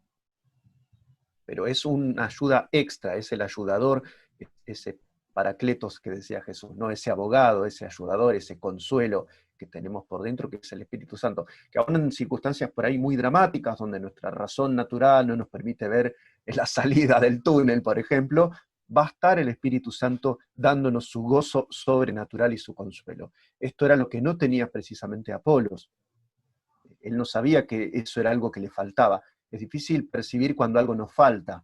pero es una ayuda extra, es el ayudador, ese paracletos que decía Jesús, ¿no? Ese abogado, ese ayudador, ese consuelo que tenemos por dentro, que es el Espíritu Santo, que aún en circunstancias por ahí muy dramáticas, donde nuestra razón natural no nos permite ver la salida del túnel, por ejemplo, va a estar el Espíritu Santo dándonos su gozo sobrenatural y su consuelo. Esto era lo que no tenía precisamente Apolos. Él no sabía que eso era algo que le faltaba. Es difícil percibir cuando algo nos falta,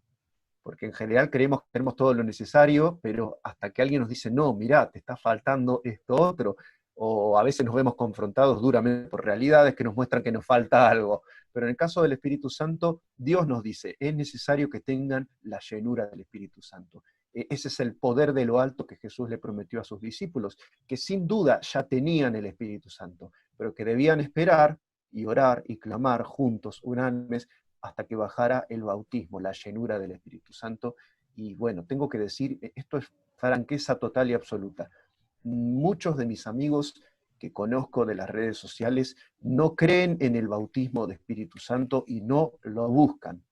porque en general creemos que tenemos todo lo necesario, pero hasta que alguien nos dice, no, mirá, te está faltando esto otro, o a veces nos vemos confrontados duramente por realidades que nos muestran que nos falta algo. Pero en el caso del Espíritu Santo, Dios nos dice, es necesario que tengan la llenura del Espíritu Santo. Ese es el poder de lo alto que Jesús le prometió a sus discípulos, que sin duda ya tenían el Espíritu Santo, pero que debían esperar y orar y clamar juntos, unánimes, hasta que bajara el bautismo, la llenura del Espíritu Santo. Y bueno, tengo que decir, esto es franqueza total y absoluta. Muchos de mis amigos que conozco de las redes sociales no creen en el bautismo de Espíritu Santo y no lo buscan.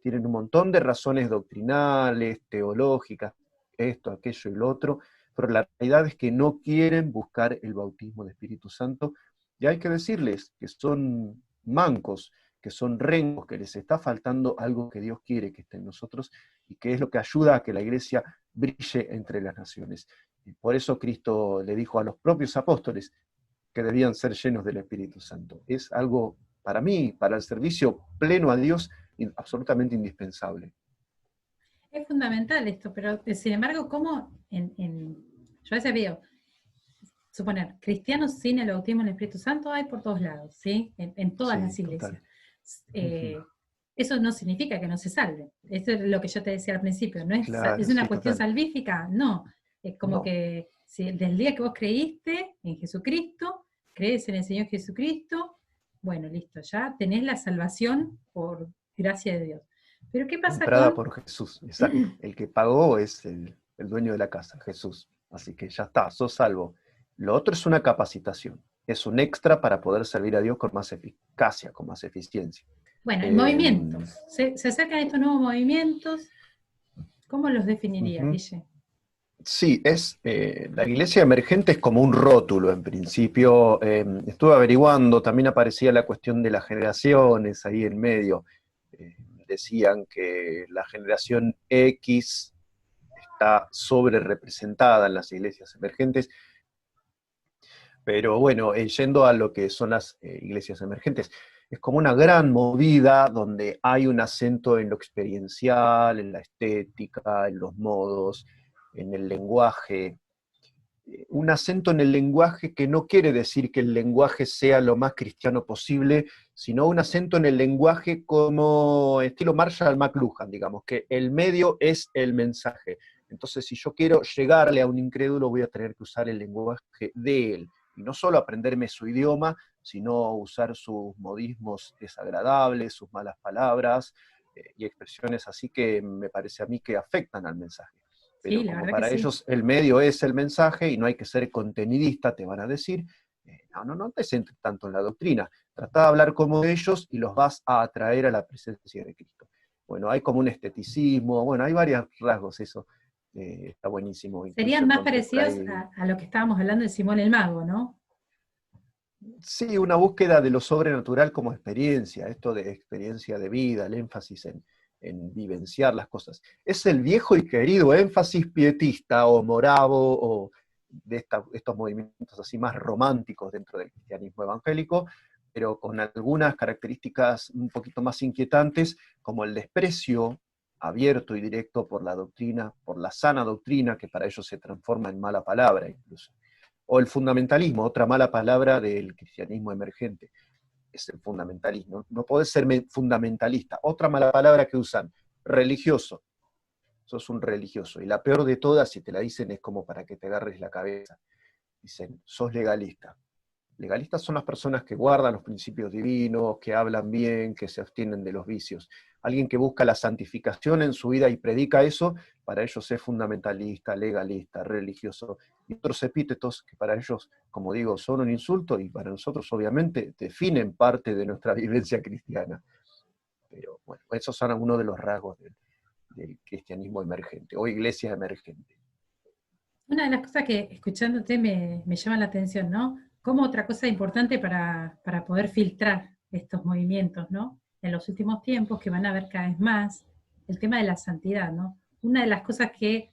Tienen un montón de razones doctrinales, teológicas, esto, aquello y lo otro, pero la realidad es que no quieren buscar el bautismo de Espíritu Santo, y hay que decirles que son mancos, que son rengos, que les está faltando algo que Dios quiere que esté en nosotros, y que es lo que ayuda a que la iglesia brille entre las naciones. Y por eso Cristo le dijo a los propios apóstoles que debían ser llenos del Espíritu Santo. Es algo, para mí, para el servicio pleno a Dios, absolutamente indispensable. Es fundamental esto, pero sin embargo, ¿cómo yo a veces veo, suponer, cristianos sin el bautismo en el Espíritu Santo hay por todos lados, ¿sí? En todas las Sí, iglesias. total. Eso no significa que no se salven. Eso es lo que yo te decía al principio. ¿No es Claro, una sí, cuestión total. salvífica? No. Es como No. que si desde el día que vos creíste en Jesucristo, crees en el Señor Jesucristo, bueno, listo, ya tenés la salvación por gracia de Dios. Pero ¿qué pasa Comprada con... por Jesús, exacto. El que pagó es el dueño de la casa, Jesús. Así que ya está, sos salvo. Lo otro es una capacitación. Es un extra para poder servir a Dios con más eficacia, con más eficiencia. Bueno, en Eh, movimientos. Se acercan estos nuevos movimientos. ¿Cómo los definirías, ujú. Guille? Sí, la iglesia emergente es como un rótulo en principio. Estuve averiguando, también aparecía la cuestión de las generaciones ahí en medio. Eh, Decían que la generación X está sobre representada en las iglesias emergentes, pero bueno, yendo a lo que son las iglesias emergentes, es como una gran movida donde hay un acento en lo experiencial, en la estética, en los modos, en el lenguaje, un acento en el lenguaje que no quiere decir que el lenguaje sea lo más cristiano posible, sino un acento en el lenguaje como estilo Marshall McLuhan, digamos, que el medio es el mensaje. Entonces, si yo quiero llegarle a un incrédulo, voy a tener que usar el lenguaje de él. Y no solo aprenderme su idioma, sino usar sus modismos desagradables, sus malas palabras y expresiones así que me parece a mí que afectan al mensaje. Sí, Pero la como verdad que para sí. ellos el medio es el mensaje y no hay que ser contenidista, te van a decir, no te centres tanto en la doctrina, trata de hablar como ellos y los vas a atraer a la presencia de Cristo. Bueno, hay como un esteticismo, bueno, hay varios rasgos eso, está buenísimo, incluso Serían más encontré por parecidos ahí, a lo que estábamos hablando de Simón el Mago, ¿no? sí, una búsqueda de lo sobrenatural como experiencia, esto de experiencia de vida, el énfasis en vivenciar las cosas. Es el viejo y querido énfasis pietista o moravo o de estos movimientos así más románticos dentro del cristianismo evangélico, pero con algunas características un poquito más inquietantes, como el desprecio abierto y directo por la doctrina, por la sana doctrina, que para ellos se transforma en mala palabra incluso. O el fundamentalismo, otra mala palabra del cristianismo emergente, es el fundamentalismo. No podés ser fundamentalista. Otra mala palabra que usan, religioso. Sos un religioso. Y la peor de todas, si te la dicen, es como para que te agarres la cabeza. Dicen, sos legalista. Legalistas son las personas que guardan los principios divinos, que hablan bien, que se abstienen de los vicios. Alguien que busca la santificación en su vida y predica eso, para ellos es fundamentalista, legalista, religioso. Y otros epítetos que para ellos, como digo, son un insulto y para nosotros obviamente definen parte de nuestra vivencia cristiana. Pero bueno, esos son algunos de los rasgos del cristianismo emergente o iglesia emergente. Una de las cosas que escuchándote me llama la atención, ¿no? Como otra cosa importante para poder filtrar estos movimientos, ¿no? En los últimos tiempos, que van a ver cada vez más, el tema de la santidad, ¿no? Una de las cosas que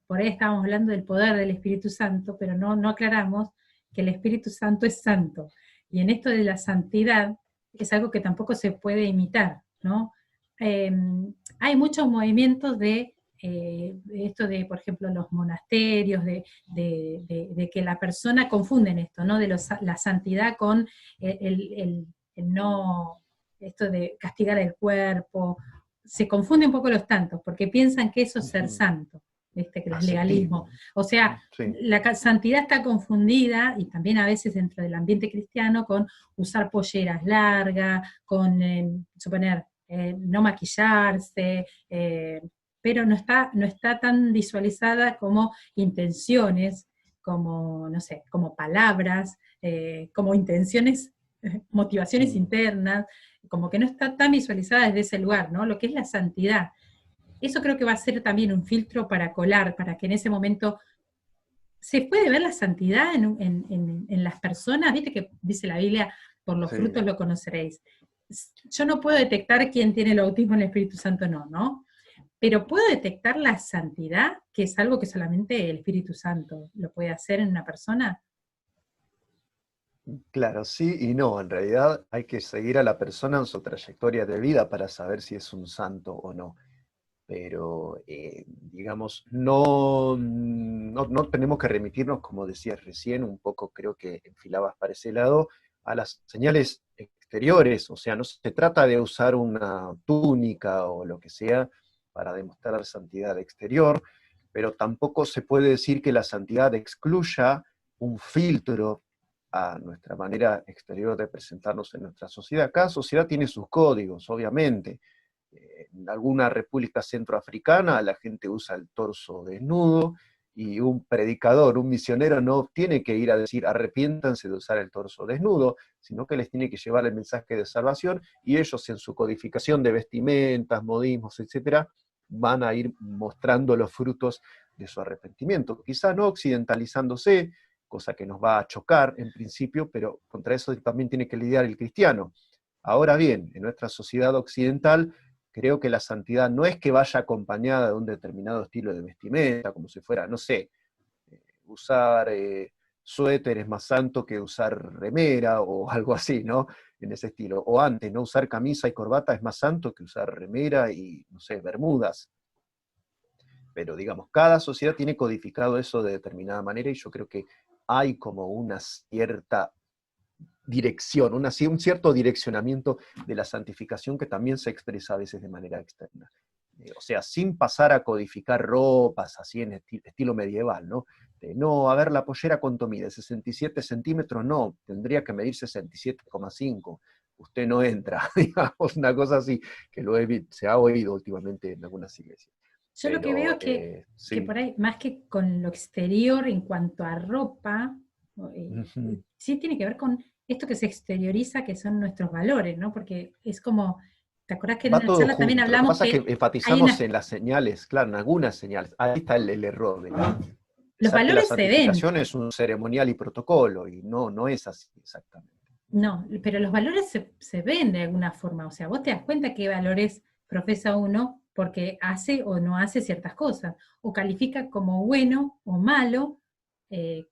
por ahí estábamos hablando del poder del Espíritu Santo, pero no aclaramos que el Espíritu Santo es santo. Y en esto de la santidad es algo que tampoco se puede imitar, ¿no? Hay muchos movimientos de esto de, por ejemplo, los monasterios, de que la persona confunden esto, ¿no? De la santidad con el no, esto de castigar el cuerpo. Se confunden un poco los tantos, porque piensan que eso es ser santo, que es legalismo. O sea, sí. La santidad está confundida, y también a veces dentro del ambiente cristiano, con usar polleras largas, con, suponer, no maquillarse, pero no está tan visualizada como intenciones, como, no sé, como palabras, como intenciones, motivaciones internas, como que no está tan visualizada desde ese lugar, ¿no? Lo que es la santidad. Eso creo que va a ser también un filtro para colar, para que en ese momento se puede ver la santidad en las personas. Viste que dice la Biblia, por los frutos lo conoceréis. Yo no puedo detectar quién tiene el bautismo en el Espíritu Santo, ¿no? Pero puedo detectar la santidad, que es algo que solamente el Espíritu Santo lo puede hacer en una persona. Claro, sí y no. En realidad hay que seguir a la persona en su trayectoria de vida para saber si es un santo o no. Pero, digamos, no tenemos que remitirnos, como decías recién, un poco creo que enfilabas para ese lado, a las señales exteriores. O sea, no se trata de usar una túnica o lo que sea para demostrar santidad exterior, pero tampoco se puede decir que la santidad excluya un filtro a nuestra manera exterior de presentarnos en nuestra sociedad. Cada sociedad tiene sus códigos, obviamente. En alguna república centroafricana la gente usa el torso desnudo y un predicador, un misionero no tiene que ir a decir arrepiéntanse de usar el torso desnudo, sino que les tiene que llevar el mensaje de salvación y ellos en su codificación de vestimentas, modismos, etcétera, van a ir mostrando los frutos de su arrepentimiento. Quizá no occidentalizándose, cosa que nos va a chocar en principio, pero contra eso también tiene que lidiar el cristiano. Ahora bien, en nuestra sociedad occidental, creo que la santidad no es que vaya acompañada de un determinado estilo de vestimenta, como si fuera, no sé, usar suéter es más santo que usar remera o algo así, ¿no? En ese estilo. O antes, no usar camisa y corbata es más santo que usar remera y, no sé, bermudas. Pero digamos, cada sociedad tiene codificado eso de determinada manera y yo creo que hay como una cierta dirección, un cierto direccionamiento de la santificación que también se expresa a veces de manera externa. O sea, sin pasar a codificar ropas así en estilo medieval, ¿no? No, a ver, la pollera cuánto mide, 67 centímetros, no, tendría que medir 67,5. Usted no entra, digamos, una cosa así, que se ha oído últimamente en algunas iglesias. Yo lo que veo es que por ahí, más que con lo exterior en cuanto a ropa, sí tiene que ver con esto que se exterioriza, que son nuestros valores, ¿no? Porque es como, ¿te acordás que en Va una todo charla también junto. Lo que hablamos pasa es que que hay enfatizamos en las señales, claro, en algunas señales. Ahí está el error. los Pensar que la valores se ven, santificación es un ceremonial y protocolo, y no es así exactamente. no, pero los valores se ven de alguna forma, o sea, vos te das cuenta qué valores profesa uno porque hace o no hace ciertas cosas, o califica como bueno o malo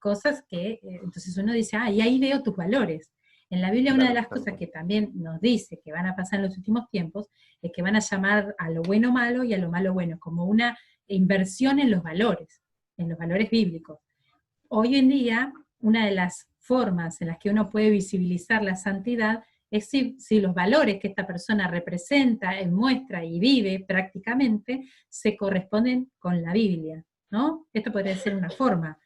cosas que, entonces uno dice, ah, y ahí veo tus valores. En la Biblia una de Claro, las tal cosas cual. que también nos dice que van a pasar en los últimos tiempos es que van a llamar a lo bueno malo y a lo malo bueno, como una inversión en los valores bíblicos. Hoy en día, una de las formas en las que uno puede visibilizar la santidad es si los valores que esta persona representa, muestra y vive prácticamente se corresponden con la Biblia, ¿no? Esto podría ser una forma.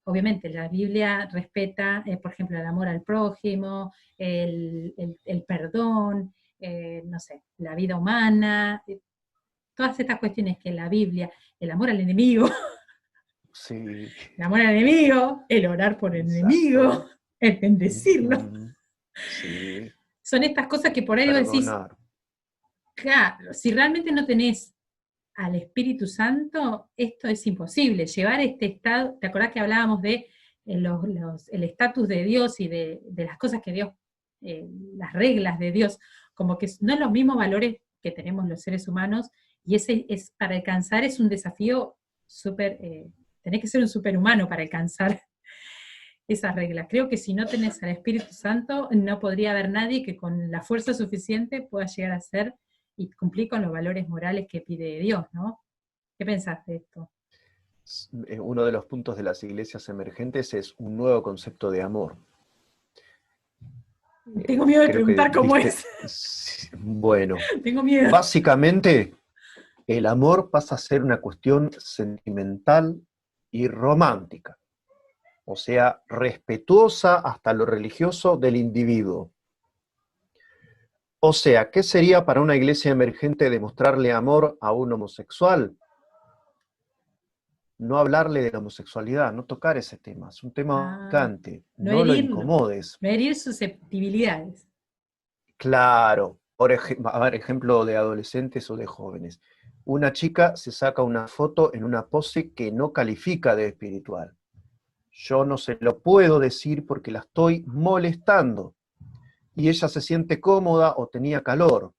Obviamente la Biblia respeta, por ejemplo, el amor al prójimo, el perdón, no sé, la vida humana, todas estas cuestiones que la Biblia, el amor al enemigo, Sí, el amor al enemigo, el orar por el enemigo, exacto. el bendecirlo. Ujú. Sí, Son estas cosas que por ahí vos decís, perdonar. claro, si realmente no tenés al Espíritu Santo, esto es imposible. Llevar este estado, ¿te acordás que hablábamos de el estatus de Dios y de las cosas que Dios, las reglas de Dios, como que no son los mismos valores que tenemos los seres humanos, y ese es para alcanzar es un desafío súper, tenés que ser un superhumano para alcanzar esas reglas. Creo que si no tenés al Espíritu Santo, no podría haber nadie que con la fuerza suficiente pueda llegar a ser y cumplir con los valores morales que pide Dios, ¿no? ¿Qué pensás de esto? Uno de los puntos de las iglesias emergentes es un nuevo concepto de amor. Tengo miedo de Creo que preguntar cómo diste, es. sí, bueno, Tengo miedo. básicamente el amor pasa a ser una cuestión sentimental y romántica, o sea, respetuosa hasta lo religioso del individuo. O sea, ¿qué sería para una iglesia emergente demostrarle amor a un homosexual? No hablarle de la homosexualidad, no tocar ese tema, es un tema Ah, picante, no no lo herirlo, incomodes. no herir susceptibilidades. Claro, a ver, ejemplo de adolescentes o de jóvenes. Una chica se saca una foto en una pose que no califica de espiritual. Yo no se lo puedo decir porque la estoy molestando. Y ella se siente cómoda o tenía calor.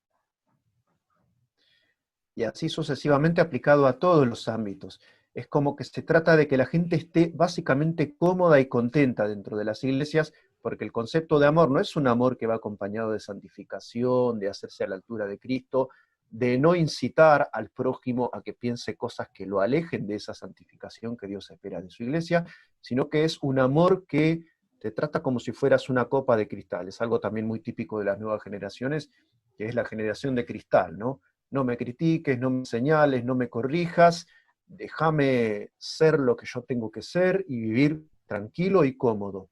Y así sucesivamente aplicado a todos los ámbitos. Es como que se trata de que la gente esté básicamente cómoda y contenta dentro de las iglesias, porque el concepto de amor no es un amor que va acompañado de santificación, de hacerse a la altura de Cristo, de no incitar al prójimo a que piense cosas que lo alejen de esa santificación que Dios espera de su iglesia, sino que es un amor que te trata como si fueras una copa de cristal. Es algo también muy típico de las nuevas generaciones, que es la generación de cristal, ¿no? No me critiques, no me señales, no me corrijas, déjame ser lo que yo tengo que ser y vivir tranquilo y cómodo.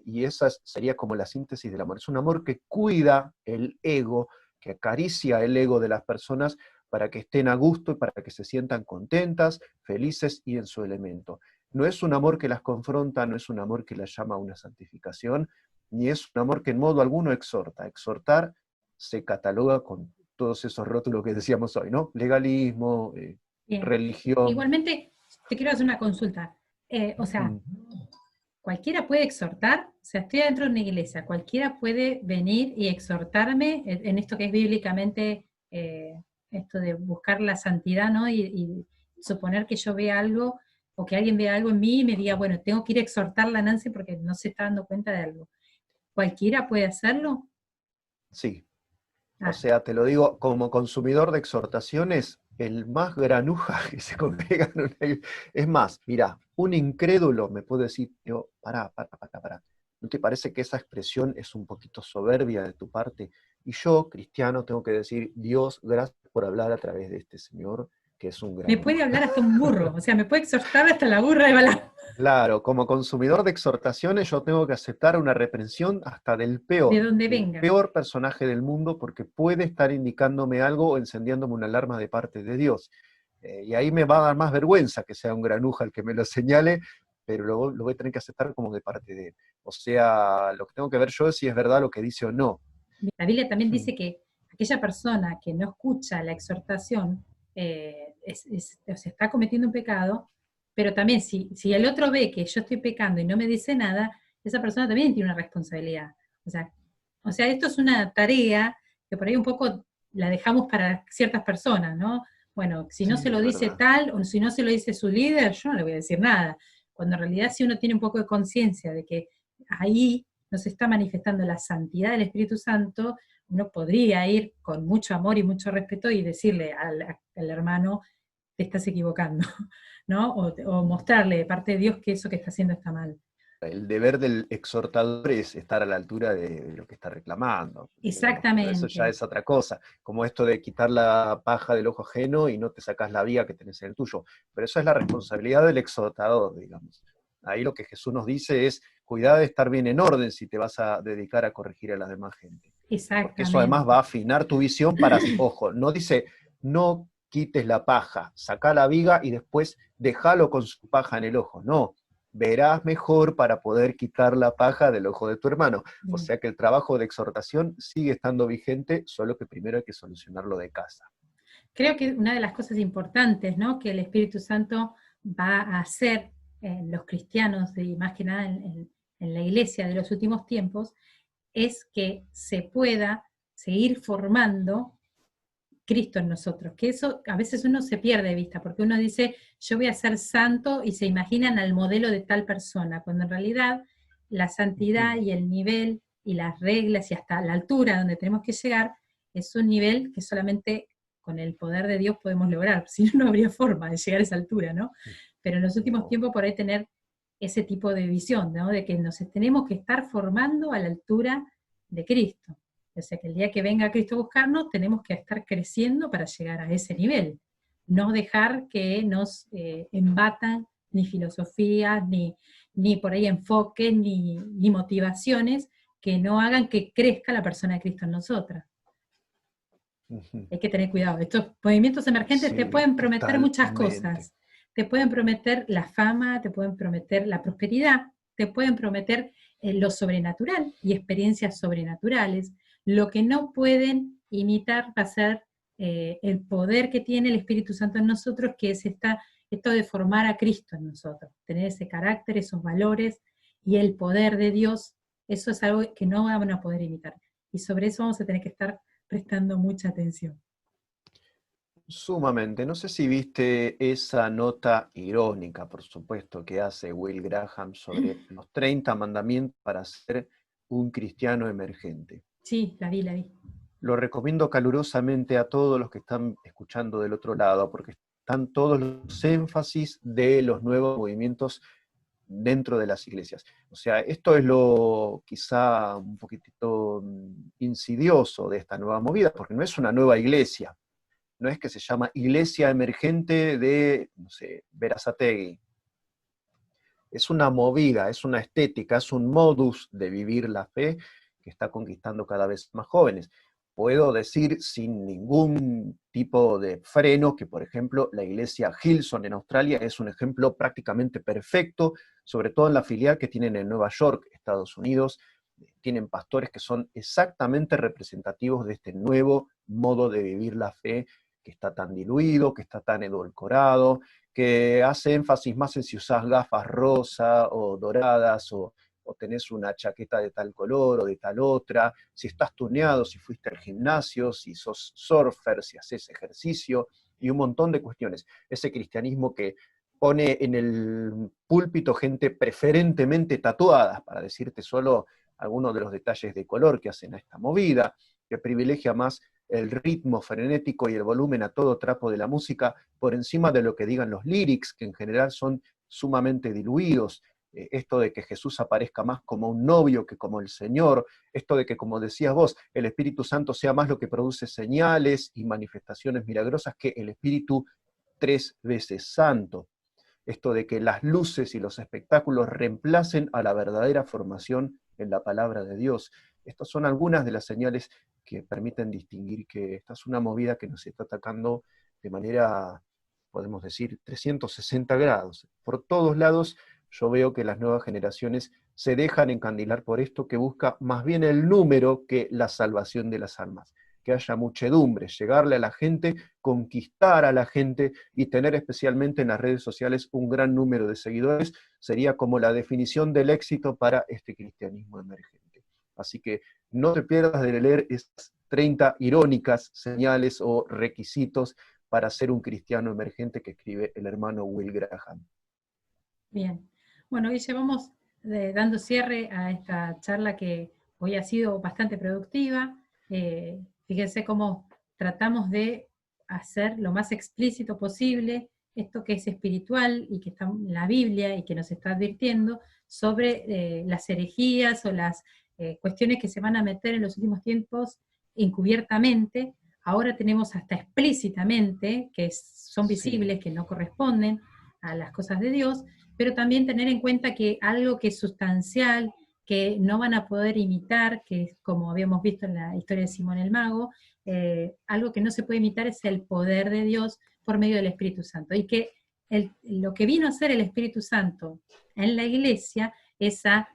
Y esa sería como la síntesis del amor. Es un amor que cuida el ego, que acaricia el ego de las personas para que estén a gusto y para que se sientan contentas, felices y en su elemento. No es un amor que las confronta, no es un amor que las llama a una santificación, ni es un amor que en modo alguno exhorta. Exhortar se cataloga con todos esos rótulos que decíamos hoy, ¿no? Legalismo, Bien. religión. Igualmente, te quiero hacer una consulta. O sea, Mm. cualquiera puede exhortar, o sea, estoy dentro de una iglesia, cualquiera puede venir y exhortarme en esto que es bíblicamente, esto de buscar la santidad, ¿no? Y suponer que yo vea algo o que alguien vea algo en mí y me diga, bueno, tengo que ir a exhortarla a Nancy porque no se está dando cuenta de algo. ¿Cualquiera puede hacerlo? Sí, o Ah, sea, te lo digo, como consumidor de exhortaciones, el más granuja que se congrega en es más, mira, un incrédulo me puede decir, yo, pará. ¿No te parece que esa expresión es un poquito soberbia de tu parte? Y yo, cristiano, tengo que decir, Dios, gracias por hablar a través de este señor, que es un me puede granuja. hablar hasta un burro, o sea, me puede exhortar hasta la burra de Balaam, Claro, como consumidor de exhortaciones yo tengo que aceptar una reprensión hasta de donde del venga. peor personaje del mundo, porque puede estar indicándome algo o encendiéndome una alarma de parte de Dios. Y ahí me va a dar más vergüenza que sea un granuja el que me lo señale, pero lo voy a tener que aceptar como de parte de él. O sea, lo que tengo que ver yo es si es verdad lo que dice o no. La Biblia también Mm. dice que aquella persona que no escucha la exhortación o sea, está cometiendo un pecado, pero también si el otro ve que yo estoy pecando y no me dice nada, esa persona también tiene una responsabilidad. O sea, esto es una tarea que por ahí un poco la dejamos para ciertas personas, ¿no? Bueno, si no se Sí, lo es dice verdad. tal o si no se lo dice su líder, yo no le voy a decir nada. Cuando en realidad si uno tiene un poco de conciencia de que ahí nos está manifestando la santidad del Espíritu Santo, uno podría ir con mucho amor y mucho respeto y decirle al hermano, te estás equivocando, ¿no? O mostrarle de parte de Dios que eso que está haciendo está mal. El deber del exhortador es estar a la altura de lo que está reclamando, digamos, pero eso ya Exactamente, es otra cosa, como esto de quitar la paja del ojo ajeno y no te sacas la viga que tenés en el tuyo, pero eso es la responsabilidad del exhortador, digamos. Ahí lo que Jesús nos dice es, cuidado de estar bien en orden si te vas a dedicar a corregir a la demás gente, porque eso además va exactamente. a afinar tu visión para, ojo, no dice, no quites la paja, saca la viga y después déjalo con su paja en el ojo, no, verás mejor para poder quitar la paja del ojo de tu hermano. O Bien. sea que el trabajo de exhortación sigue estando vigente, solo que primero hay que solucionarlo de casa. Creo que una de las cosas importantes, ¿no?, que el Espíritu Santo va a hacer en los cristianos, y más que nada en la iglesia de los últimos tiempos, es que se pueda seguir formando Cristo en nosotros, que eso a veces uno se pierde de vista, porque uno dice, yo voy a ser santo, y se imaginan al modelo de tal persona, cuando en realidad la santidad y el nivel y las reglas y hasta la altura donde tenemos que llegar es un nivel que solamente con el poder de Dios podemos lograr, si no, no habría forma de llegar a esa altura, ¿no? Pero en los últimos No. tiempos por ahí tener ese tipo de visión, ¿no?, de que nos tenemos que estar formando a la altura de Cristo. O sea que el día que venga Cristo a buscarnos, tenemos que estar creciendo para llegar a ese nivel. No dejar que nos embatan ni filosofías, ni por ahí enfoques, ni motivaciones que no hagan que crezca la persona de Cristo en nosotras. Ujú. Hay que tener cuidado. Estos movimientos emergentes te Sí, pueden prometer muchas totalmente. cosas. Te pueden prometer la fama, te pueden prometer la prosperidad, te pueden prometer lo sobrenatural y experiencias sobrenaturales. Lo que no pueden imitar va a ser el poder que tiene el Espíritu Santo en nosotros, que es esto de formar a Cristo en nosotros, tener ese carácter, esos valores y el poder de Dios. Eso es algo que no van a poder imitar. Y sobre eso vamos a tener que estar prestando mucha atención. Sumamente. No sé si viste esa nota irónica, por supuesto, que hace Will Graham sobre los 30 mandamientos para ser un cristiano emergente. Sí, la vi, la vi. Lo recomiendo calurosamente a todos los que están escuchando del otro lado, porque están todos los énfasis de los nuevos movimientos dentro de las iglesias. O sea, esto es lo quizá un poquitito insidioso de esta nueva movida, porque no es una nueva iglesia, no es que se llama Iglesia Emergente de, no sé, Berazategui. Es una movida, es una estética, es un modus de vivir la fe que está conquistando cada vez más jóvenes. Puedo decir sin ningún tipo de freno que, por ejemplo, la iglesia Hillsong en Australia es un ejemplo prácticamente perfecto, sobre todo en la filial que tienen en Nueva York, Estados Unidos. Tienen pastores que son exactamente representativos de este nuevo modo de vivir la fe que está tan diluido, que está tan edulcorado, que hace énfasis más en si usás gafas rosa o doradas o tenés una chaqueta de tal color o de tal otra, si estás tuneado, si fuiste al gimnasio, si sos surfer, si haces ejercicio y un montón de cuestiones. Ese cristianismo que pone en el púlpito gente preferentemente tatuada, para decirte solo algunos de los detalles de color que hacen a esta movida, que privilegia más el ritmo frenético y el volumen a todo trapo de la música por encima de lo que digan los lyrics, que en general son sumamente diluidos. Esto de que Jesús aparezca más como un novio que como el Señor, esto de que, como decías vos, el Espíritu Santo sea más lo que produce señales y manifestaciones milagrosas que el Espíritu 3 veces santo. Esto de que las luces y los espectáculos reemplacen a la verdadera formación en la palabra de Dios. Estas son algunas de las señales que permiten distinguir que esta es una movida que nos está atacando de manera, podemos decir, 360 grados. Por todos lados yo veo que las nuevas generaciones se dejan encandilar por esto que busca más bien el número que la salvación de las almas. Que haya muchedumbre, llegarle a la gente, conquistar a la gente y tener especialmente en las redes sociales un gran número de seguidores, sería como la definición del éxito para este cristianismo emergente. Así que no te pierdas de leer estas 30 irónicas señales o requisitos para ser un cristiano emergente que escribe el hermano Will Graham. Bien. Bueno, Guille, vamos dando cierre a esta charla que hoy ha sido bastante productiva. Fíjense cómo tratamos de hacer lo más explícito posible esto que es espiritual y que está en la Biblia y que nos está advirtiendo sobre las herejías o las cuestiones que se van a meter en los últimos tiempos encubiertamente. Ahora tenemos hasta explícitamente, que son visibles, que no corresponden a las cosas de Dios, pero también tener en cuenta que algo que es sustancial, que no van a poder imitar, que es como habíamos visto en la historia de Simón el Mago, algo que no se puede imitar es el poder de Dios por medio del Espíritu Santo. Y que lo que vino a hacer el Espíritu Santo en la iglesia es a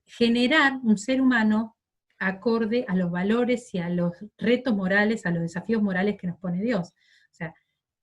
generar un ser humano acorde a los valores y a los retos morales, a los desafíos morales que nos pone Dios. O sea,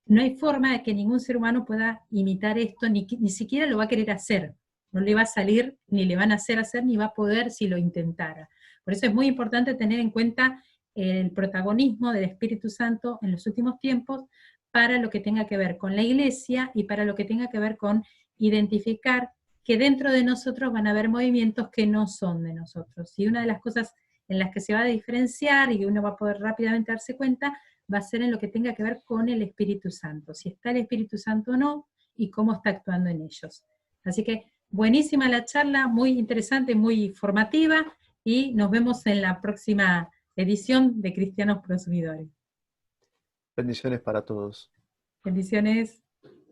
no hay forma de que ningún ser humano pueda imitar esto, ni siquiera lo va a querer hacer. No le va a salir, ni le van a hacer, ni va a poder si lo intentara. Por eso es muy importante tener en cuenta el protagonismo del Espíritu Santo en los últimos tiempos para lo que tenga que ver con la iglesia y para lo que tenga que ver con identificar que dentro de nosotros van a haber movimientos que no son de nosotros. Y una de las cosas en las que se va a diferenciar y uno va a poder rápidamente darse cuenta va a ser en lo que tenga que ver con el Espíritu Santo, si está el Espíritu Santo o no, y cómo está actuando en ellos. Así que buenísima la charla, muy interesante, muy formativa, y nos vemos en la próxima edición de Cristianos Prosumidores. Bendiciones para todos. Bendiciones.